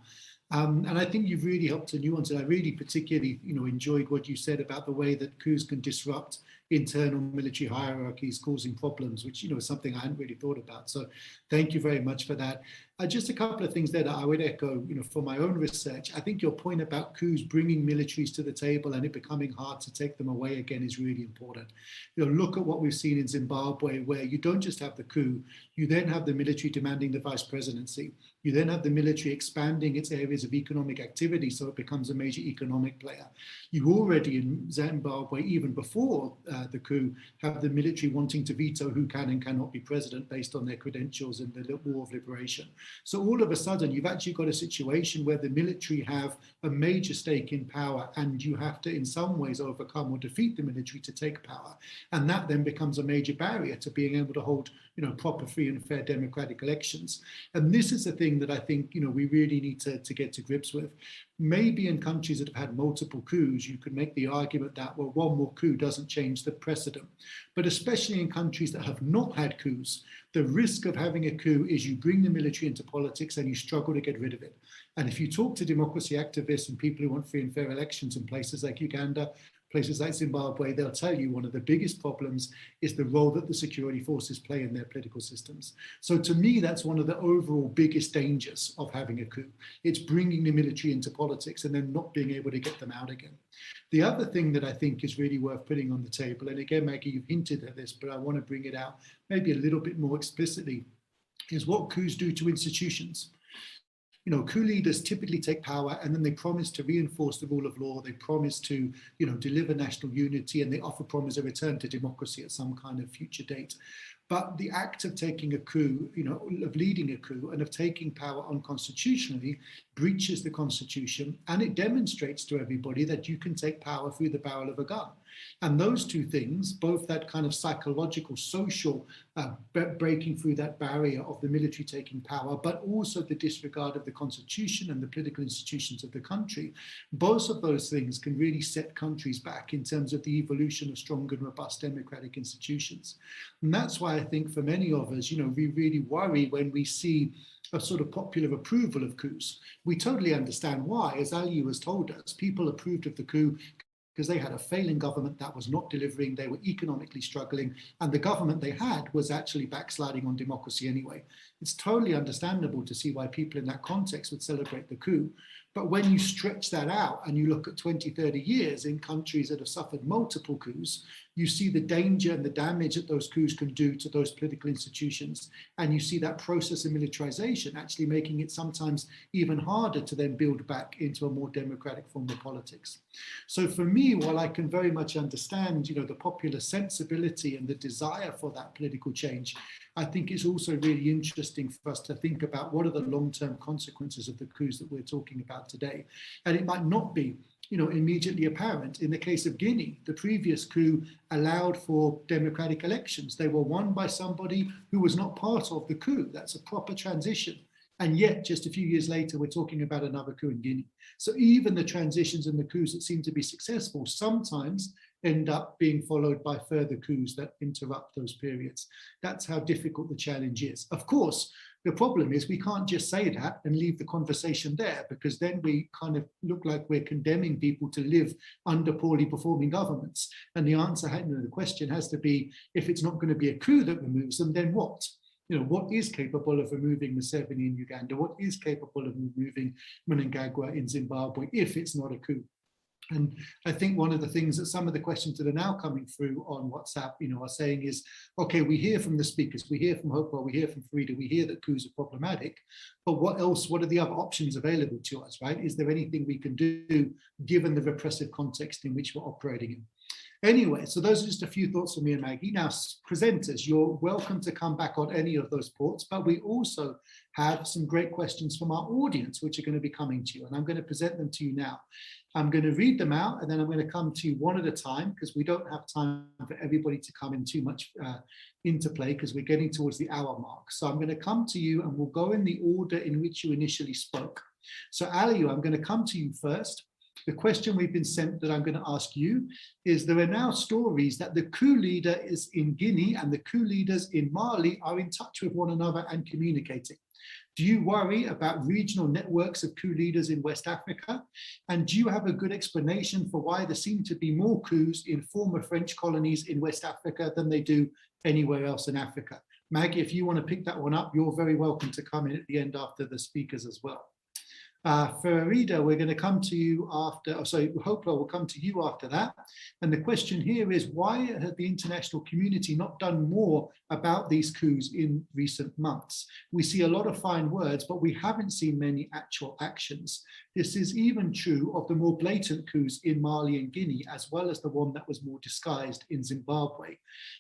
And I think you've really helped to nuance it. I really particularly, enjoyed what you said about the way that coups can disrupt internal military hierarchies, causing problems, which, is something I hadn't really thought about. So thank you very much for that. Just a couple of things there that I would echo, for my own research. I think your point about coups bringing militaries to the table and it becoming hard to take them away again is really important. Look at what we've seen in Zimbabwe, where you don't just have the coup, you then have the military demanding the vice presidency. You then have the military expanding its areas of economic activity, so it becomes a major economic player. You already in Zimbabwe, even before the coup, have the military wanting to veto who can and cannot be president based on their credentials in the War of Liberation. So all of a sudden, you've actually got a situation where the military have a major stake in power, and you have to in some ways overcome or defeat the military to take power. And that then becomes a major barrier to being able to hold proper, free and fair democratic elections. And this is the thing that I think, we really need to get to grips with. Maybe in countries that have had multiple coups, you could make the argument that, well, one more coup doesn't change the precedent. But especially in countries that have not had coups, the risk of having a coup is you bring the military into politics and you struggle to get rid of it. And if you talk to democracy activists and people who want free and fair elections in places like Uganda, places like Zimbabwe, they'll tell you one of the biggest problems is the role that the security forces play in their political systems. So to me, that's one of the overall biggest dangers of having a coup. It's bringing the military into politics and then not being able to get them out again. The other thing that I think is really worth putting on the table, and again, Maggie, you've hinted at this, but I want to bring it out maybe a little bit more explicitly, is what coups do to institutions. Coup leaders typically take power and then they promise to reinforce the rule of law. They promise to, deliver national unity, and they often promise a return to democracy at some kind of future date. But the act of taking a coup, of leading a coup and of taking power unconstitutionally breaches the Constitution, and it demonstrates to everybody that you can take power through the barrel of a gun. And those two things, both that kind of psychological, social breaking through that barrier of the military taking power, but also the disregard of the Constitution and the political institutions of the country, both of those things can really set countries back in terms of the evolution of strong and robust democratic institutions. And that's why I think for many of us, we really worry when we see a sort of popular approval of coups. We totally understand why. As Aliou has told us, people approved of the coup because they had a failing government that was not delivering, they were economically struggling, and the government they had was actually backsliding on democracy anyway. It's totally understandable to see why people in that context would celebrate the coup. But when you stretch that out and you look at 20, 30 years in countries that have suffered multiple coups, you see the danger and the damage that those coups can do to those political institutions. And you see that process of militarization actually making it sometimes even harder to then build back into a more democratic form of politics. So for me, while I can very much understand, the popular sensibility and the desire for that political change, I think it's also really interesting for us to think about what are the long-term consequences of the coups that we're talking about today. And it might not be, immediately apparent. In the case of Guinea, the previous coup allowed for democratic elections. They were won by somebody who was not part of the coup. That's a proper transition. And yet, just a few years later, we're talking about another coup in Guinea. So even the transitions and the coups that seem to be successful sometimes end up being followed by further coups that interrupt those periods. That's how difficult the challenge is. Of course, the problem is we can't just say that and leave the conversation there, because then we kind of look like we're condemning people to live under poorly performing governments. And the answer, the question has to be, if it's not going to be a coup that removes them, then what? What is capable of removing Museveni in Uganda? What is capable of removing Mnangagwa in Zimbabwe if it's not a coup? And I think one of the things that some of the questions that are now coming through on WhatsApp, are saying is, okay, we hear from the speakers, we hear from Hopewell, we hear from Frida, we hear that coups are problematic, but what else, what are the other options available to us, right? Is there anything we can do given the repressive context in which we're operating in? Anyway, so those are just a few thoughts from me and Maggie. Now, presenters, you're welcome to come back on any of those ports, but we also have some great questions from our audience, which are going to be coming to you, and I'm going to present them to you now. I'm going to read them out, and then I'm going to come to you one at a time, because we don't have time for everybody to come in too much interplay, because we're getting towards the hour mark. So I'm going to come to you, and we'll go in the order in which you initially spoke. So Aliou, I'm going to come to you first. The question we've been sent that I'm going to ask you is, there are now stories that the coup leader is in Guinea and the coup leaders in Mali are in touch with one another and communicating. Do you worry about regional networks of coup leaders in West Africa? And do you have a good explanation for why there seem to be more coups in former French colonies in West Africa than they do anywhere else in Africa? Maggie, if you want to pick that one up, you're very welcome to come in at the end after the speakers as well. Farida, we're going to come to you after, Hopewell will come to you after that. And the question here is, why has the international community not done more about these coups in recent months? We see a lot of fine words, but we haven't seen many actual actions. This is even true of the more blatant coups in Mali and Guinea, as well as the one that was more disguised in Zimbabwe.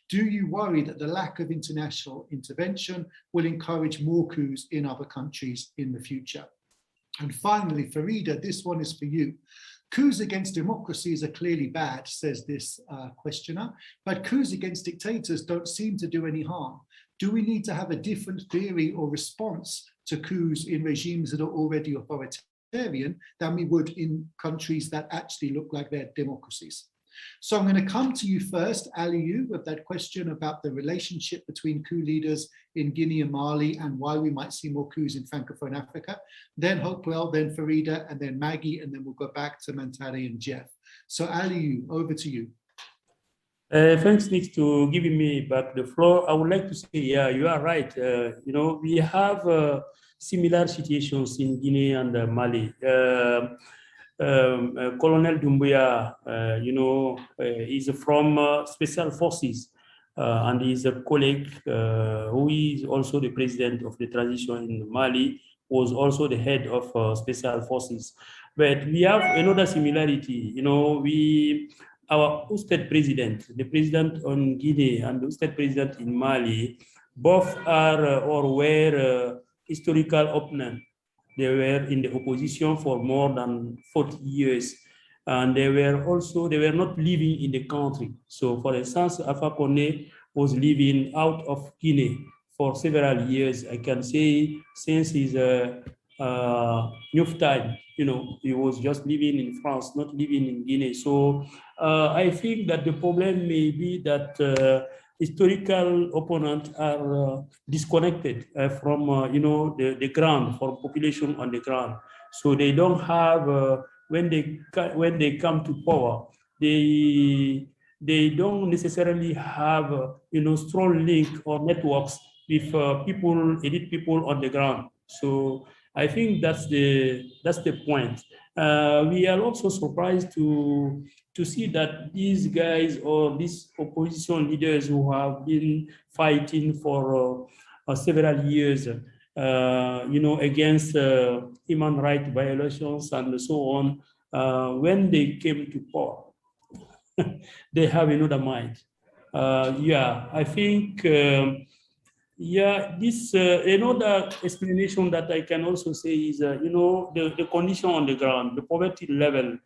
Do you worry that the lack of international intervention will encourage more coups in other countries in the future? And finally, Farida, this one is for you. Coups against democracies are clearly bad, says this questioner, but coups against dictators don't seem to do any harm. Do we need to have a different theory or response to coups in regimes that are already authoritarian than we would in countries that actually look like they're democracies? So I'm going to come to you first, Aliou, with that question about the relationship between coup leaders in Guinea and Mali and why we might see more coups in Francophone Africa. Then Hopewell, then Farida, and then Maggie, and then we'll go back to Mantari and Jeff. So Aliou, over to you. Thanks, Nick, to giving me back the floor. I would like to say, yeah, you are right. We have similar situations in Guinea and Mali. Colonel Doumbouya, is from Special Forces, and he's a colleague who is also the president of the transition in Mali, was also the head of Special Forces. But we have another similarity. Our ousted president, the president on Guinea and the ousted president in Mali, both are or were historical opponents. They were in the opposition for more than 40 years. And they were not living in the country. So for instance, Alpha Condé was living out of Guinea for several years. I can say since his youth time, he was just living in France, not living in Guinea. So I think that the problem may be that historical opponents are disconnected from the ground, from population on the ground. So they don't have when they come to power, they don't necessarily have strong link or networks with elite people on the ground. So I think that's the point. We are also surprised to see that these guys or these opposition leaders who have been fighting for several years, against human rights violations and so on, when they came to power, they have another mind. I think, this another explanation that I can also say is, the condition on the ground, the poverty level,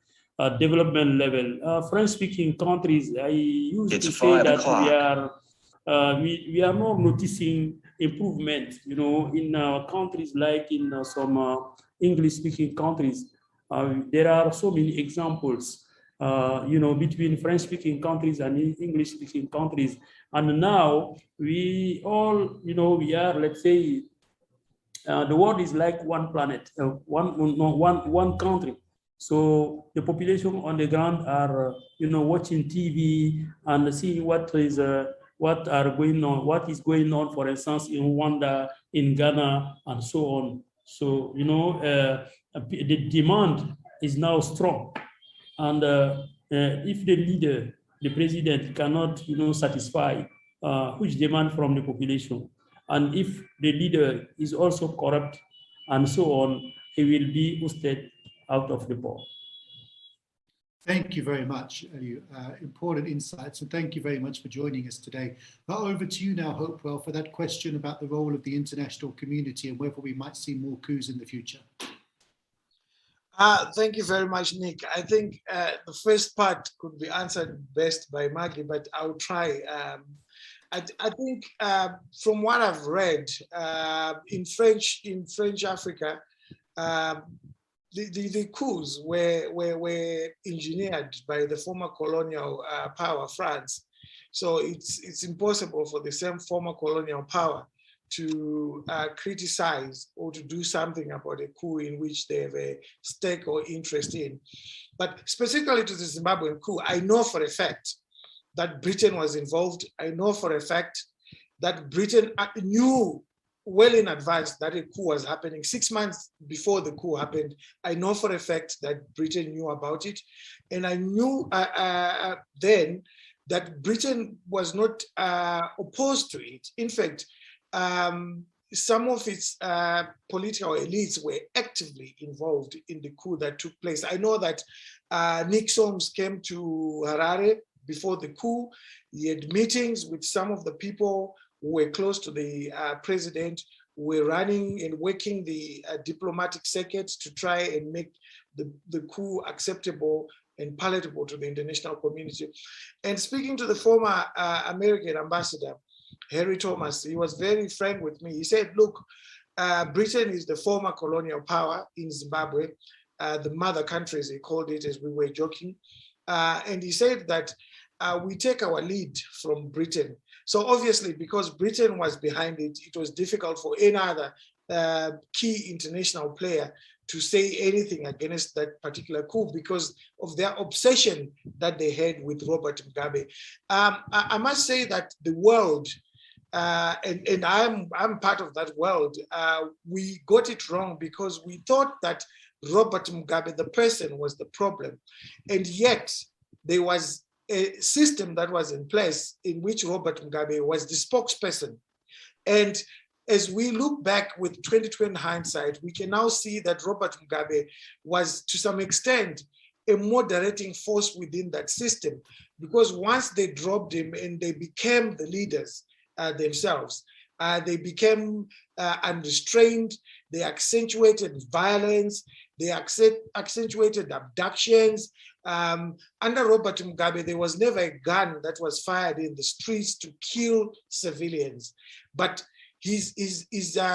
development level. French-speaking countries, I used to say that we are not noticing improvement, in countries like in some English-speaking countries. There are so many examples, between French-speaking countries and English-speaking countries. And now we all, we are, let's say, the world is like one planet, one country. So the population on the ground are, watching TV and seeing what is going on, for instance, in Rwanda, in Ghana, and so on. So, the demand is now strong. And if the leader, the president, cannot, satisfy huge demand from the population, and if the leader is also corrupt and so on, he will be ousted out of the power. Thank you very much, Aliou. Important insights, and thank you very much for joining us today. Over to you now, Hopewell, for that question about the role of the international community and whether we might see more coups in the future. Thank you very much, Nick. I think the first part could be answered best by Maggie, but I'll try. I think from what I've read in French Africa, the coups were engineered by the former colonial power, France. So it's impossible for the same former colonial power to criticize or to do something about a coup in which they have a stake or interest in. But specifically to the Zimbabwean coup, I know for a fact that Britain was involved. I know for a fact that Britain knew well in advance that a coup was happening. 6 months before the coup happened, I know for a fact that Britain knew about it. And I knew then that Britain was not opposed to it. In fact, some of its political elites were actively involved in the coup that took place. I know that Nixon came to Harare before the coup. He had meetings with some of the people who were close to the president, who were running and working the diplomatic circuit to try and make the coup acceptable and palatable to the international community. And speaking to the former American ambassador, Harry Thomas, he was very frank with me. He said, look, Britain is the former colonial power in Zimbabwe, the mother country, as he called it, as we were joking. And he said that we take our lead from Britain. So obviously, because Britain was behind it, it was difficult for any other key international player to say anything against that particular coup because of their obsession that they had with Robert Mugabe. I must say that the world, and I'm part of that world, we got it wrong because we thought that Robert Mugabe, the person, was the problem. And yet there was a system that was in place in which Robert Mugabe was the spokesperson. And as we look back with 2020 hindsight, we can now see that Robert Mugabe was, to some extent, a moderating force within that system, because once they dropped him and they became the leaders themselves, they became unrestrained, they accentuated violence, they accentuated abductions. Under Robert Mugabe, there was never a gun that was fired in the streets to kill civilians. But his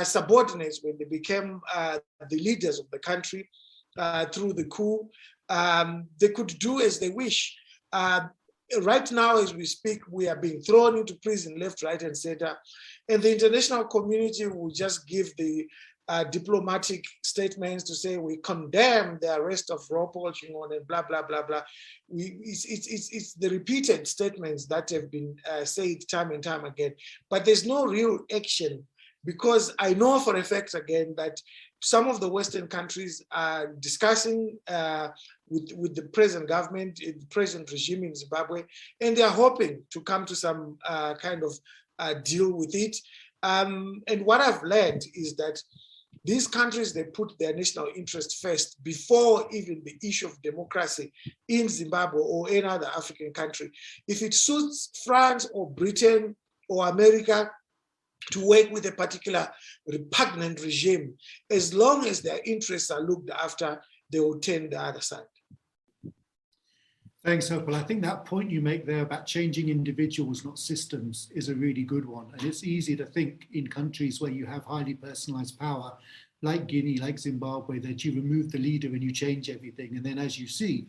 subordinates, when they became the leaders of the country through the coup, they could do as they wish. Right now, as we speak, we are being thrown into prison left, right, and center. And the international community will just give the diplomatic statements to say we condemn the arrest of Ropol Chingon and blah, blah, blah, blah. It's the repeated statements that have been said time and time again. But there's no real action, because I know for a fact, again, that some of the Western countries are discussing with the present government, the present regime in Zimbabwe, and they are hoping to come to some kind of deal with it. And what I've learned is that these countries, they put their national interest first before even the issue of democracy in Zimbabwe or any other African country. If it suits France or Britain or America to work with a particular repugnant regime, as long as their interests are looked after, they will turn the other side. Thanks, Hopel. I think that point you make there about changing individuals, not systems, is a really good one. And it's easy to think in countries where you have highly personalized power, like Guinea, like Zimbabwe, that you remove the leader and you change everything. And then as you say,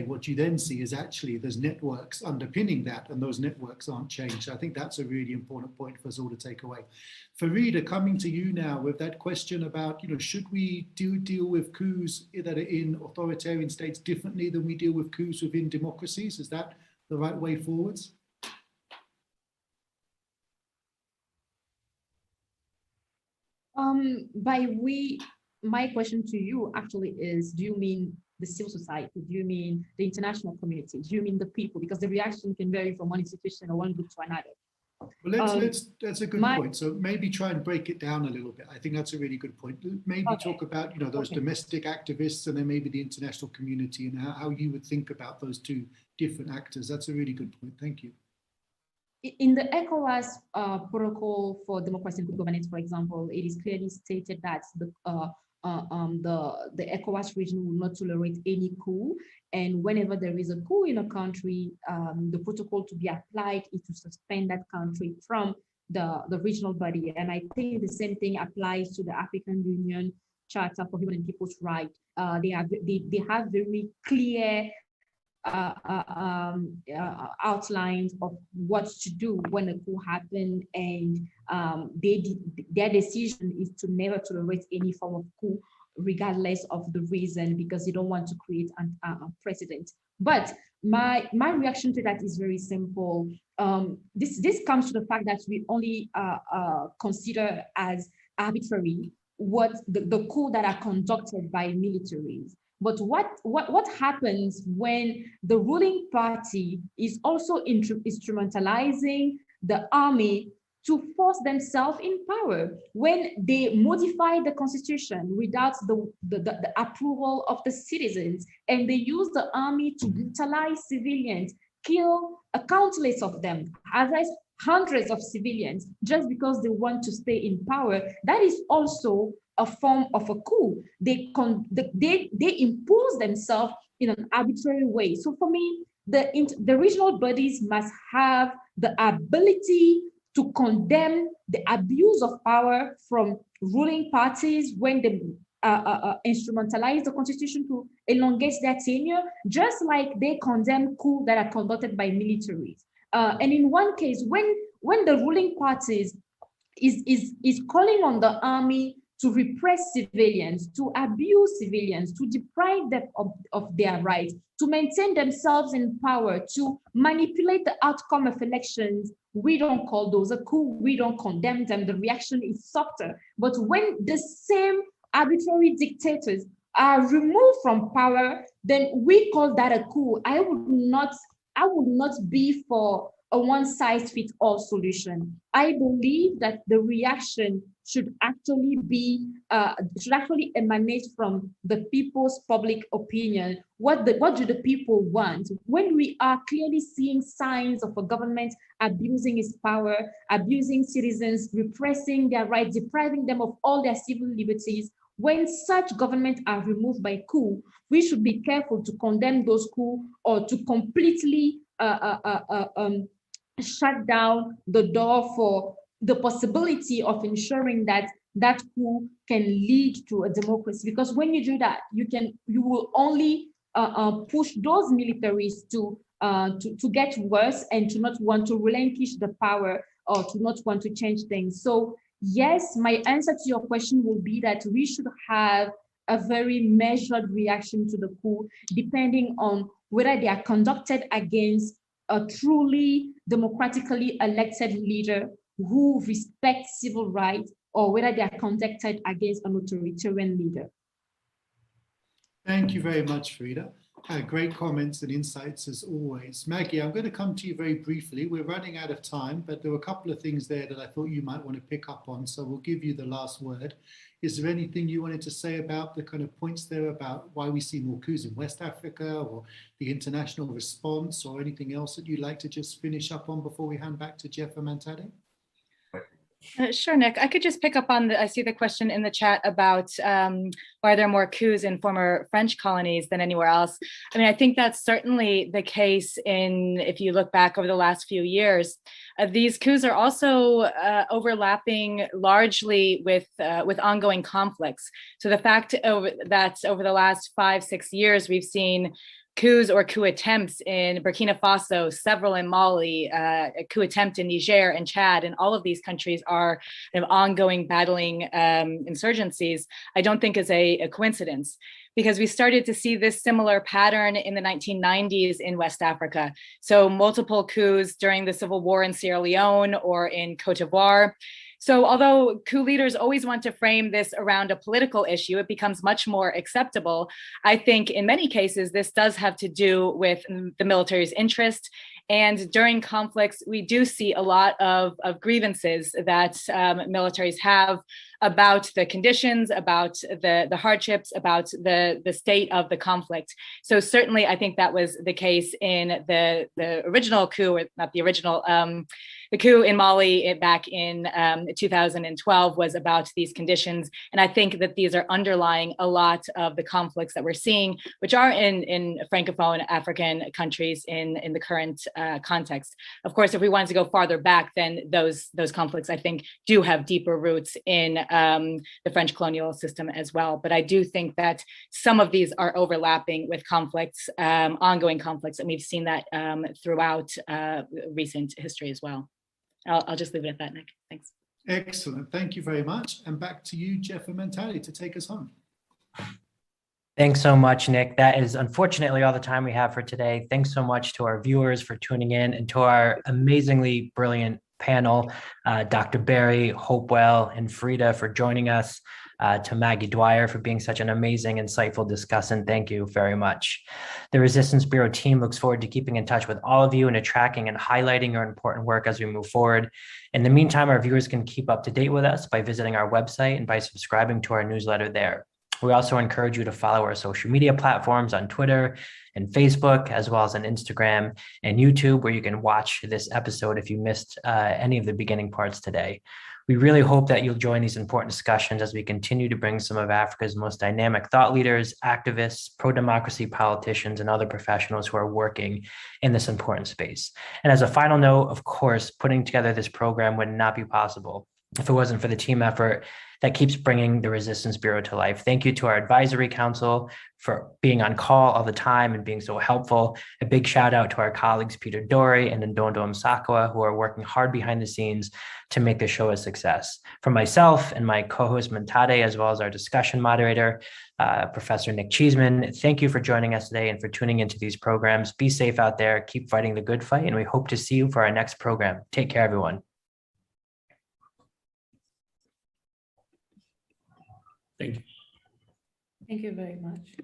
what you then see is actually there's networks underpinning that, and those networks aren't changed. I think that's a really important point for us all to take away. Farida, coming to you now with that question about, should we deal with coups that are in authoritarian states differently than we deal with coups within democracies? Is that the right way forwards? My question to you actually is, do you mean the civil society? Do you mean the international community? Do you mean the people? Because the reaction can vary from one institution or one group to another. Well, that's a good point. So maybe try and break it down a little bit. I think that's a really good point. Maybe talk about, those domestic activists and then maybe the international community and how you would think about those two different actors. That's a really good point. Thank you. In the ECOWAS protocol for democracy and good governance, for example, it is clearly stated that the ECOWAS region will not tolerate any coup, and whenever there is a coup in a country, the protocol to be applied is to suspend that country from the regional body. And I think the same thing applies to the African Union, Charter for Human and People's Rights. They have very clear outlines of what to do when a coup happened, and their decision is to never tolerate any form of coup, regardless of the reason, because they don't want to create a precedent. But my reaction to that is very simple. This comes to the fact that we only consider as arbitrary what the coup that are conducted by militaries. But what happens when the ruling party is also instrumentalizing the army to force themselves in power, when they modify the constitution without the approval of the citizens, and they use the army to brutalize civilians, kill countless of them, arrest hundreds of civilians just because they want to stay in power? That is also a form of a coup. They impose themselves in an arbitrary way. So for me, the regional bodies must have the ability to condemn the abuse of power from ruling parties when they instrumentalize the constitution to elongate their tenure, just like they condemn coups that are conducted by militaries. And in one case, when the ruling parties is calling on the army to repress civilians, to abuse civilians, to deprive them of their rights, to maintain themselves in power, to manipulate the outcome of elections, we don't call those a coup, we don't condemn them, the reaction is softer. But when the same arbitrary dictators are removed from power, then we call that a coup. I would not be for a one-size-fits-all solution. I believe that the reaction should actually emanate from the people's public opinion. What do the people want? When we are clearly seeing signs of a government abusing its power, abusing citizens, repressing their rights, depriving them of all their civil liberties, when such governments are removed by coup, we should be careful to condemn those coups or to completely shut down the door for the possibility of ensuring that that coup can lead to a democracy. Because when you do that, you will only push those militaries to get worse and to not want to relinquish the power or to not want to change things. So yes, my answer to your question will be that we should have a very measured reaction to the coup, depending on whether they are conducted against a truly democratically elected leader who respects civil rights, or whether they are conducted against an authoritarian leader. Thank you very much, Frida. Great comments and insights as always. Maggie, I'm going to come to you very briefly. We're running out of time, but there were a couple of things there that I thought you might want to pick up on, so we'll give you the last word. Is there anything you wanted to say about the kind of points there about why we see more coups in West Africa, or the international response, or anything else that you'd like to just finish up on before we hand back to Jeff and Mantade? Sure, Nick. I could just pick up on I see the question in the chat about why there are more coups in former French colonies than anywhere else. I mean, I think that's certainly the case if you look back over the last few years. These coups are also overlapping largely with ongoing conflicts. So the fact that over the last 5-6 years, we've seen coups or coup attempts in Burkina Faso, several in Mali, a coup attempt in Niger and Chad, and all of these countries are ongoing battling insurgencies, I don't think is a coincidence, because we started to see this similar pattern in the 1990s in West Africa. So multiple coups during the civil war in Sierra Leone or in Cote d'Ivoire. So although coup leaders always want to frame this around a political issue, it becomes much more acceptable. I think in many cases, this does have to do with the military's interest. And during conflicts, we do see a lot of grievances that militaries have about the conditions, about the hardships, about the state of the conflict. So certainly, I think that was the case in the original coup, or not the original, the coup in Mali back in 2012 was about these conditions. And I think that these are underlying a lot of the conflicts that we're seeing, which are in Francophone African countries in the current context. Of course, if we wanted to go farther back, then those conflicts, I think, do have deeper roots in the French colonial system as well. But I do think that some of these are overlapping with conflicts, ongoing conflicts, and we've seen that throughout recent history as well. I'll just leave it at that, Nick. Thanks. Excellent. Thank you very much. And back to you, Jeff and Mentali, to take us home. Thanks so much, Nick. That is unfortunately all the time we have for today. Thanks so much to our viewers for tuning in, and to our amazingly brilliant panel, Dr. Barry, Hopewell, and Frida for joining us, to Maggie Dwyer for being such an amazing, insightful discussant. Thank you very much. The Resistance Bureau team looks forward to keeping in touch with all of you and tracking and highlighting your important work as we move forward. In the meantime, our viewers can keep up to date with us by visiting our website and by subscribing to our newsletter there. We also encourage you to follow our social media platforms on Twitter and Facebook, as well as on Instagram and YouTube, where you can watch this episode if you missed any of the beginning parts today. We really hope that you'll join these important discussions as we continue to bring some of Africa's most dynamic thought leaders, activists, pro-democracy politicians, and other professionals who are working in this important space. And as a final note, of course, putting together this program would not be possible if it wasn't for the team effort that keeps bringing the Resistance Bureau to life. Thank you to our advisory council for being on call all the time and being so helpful. A big shout out to our colleagues, Peter Dory and Ndondo Msakwa, who are working hard behind the scenes to make the show a success. For myself and my co-host Mentade, as well as our discussion moderator, Professor Nick Cheeseman, thank you for joining us today and for tuning into these programs. Be safe out there, keep fighting the good fight, and we hope to see you for our next program. Take care, everyone. Thank you. Thank you very much.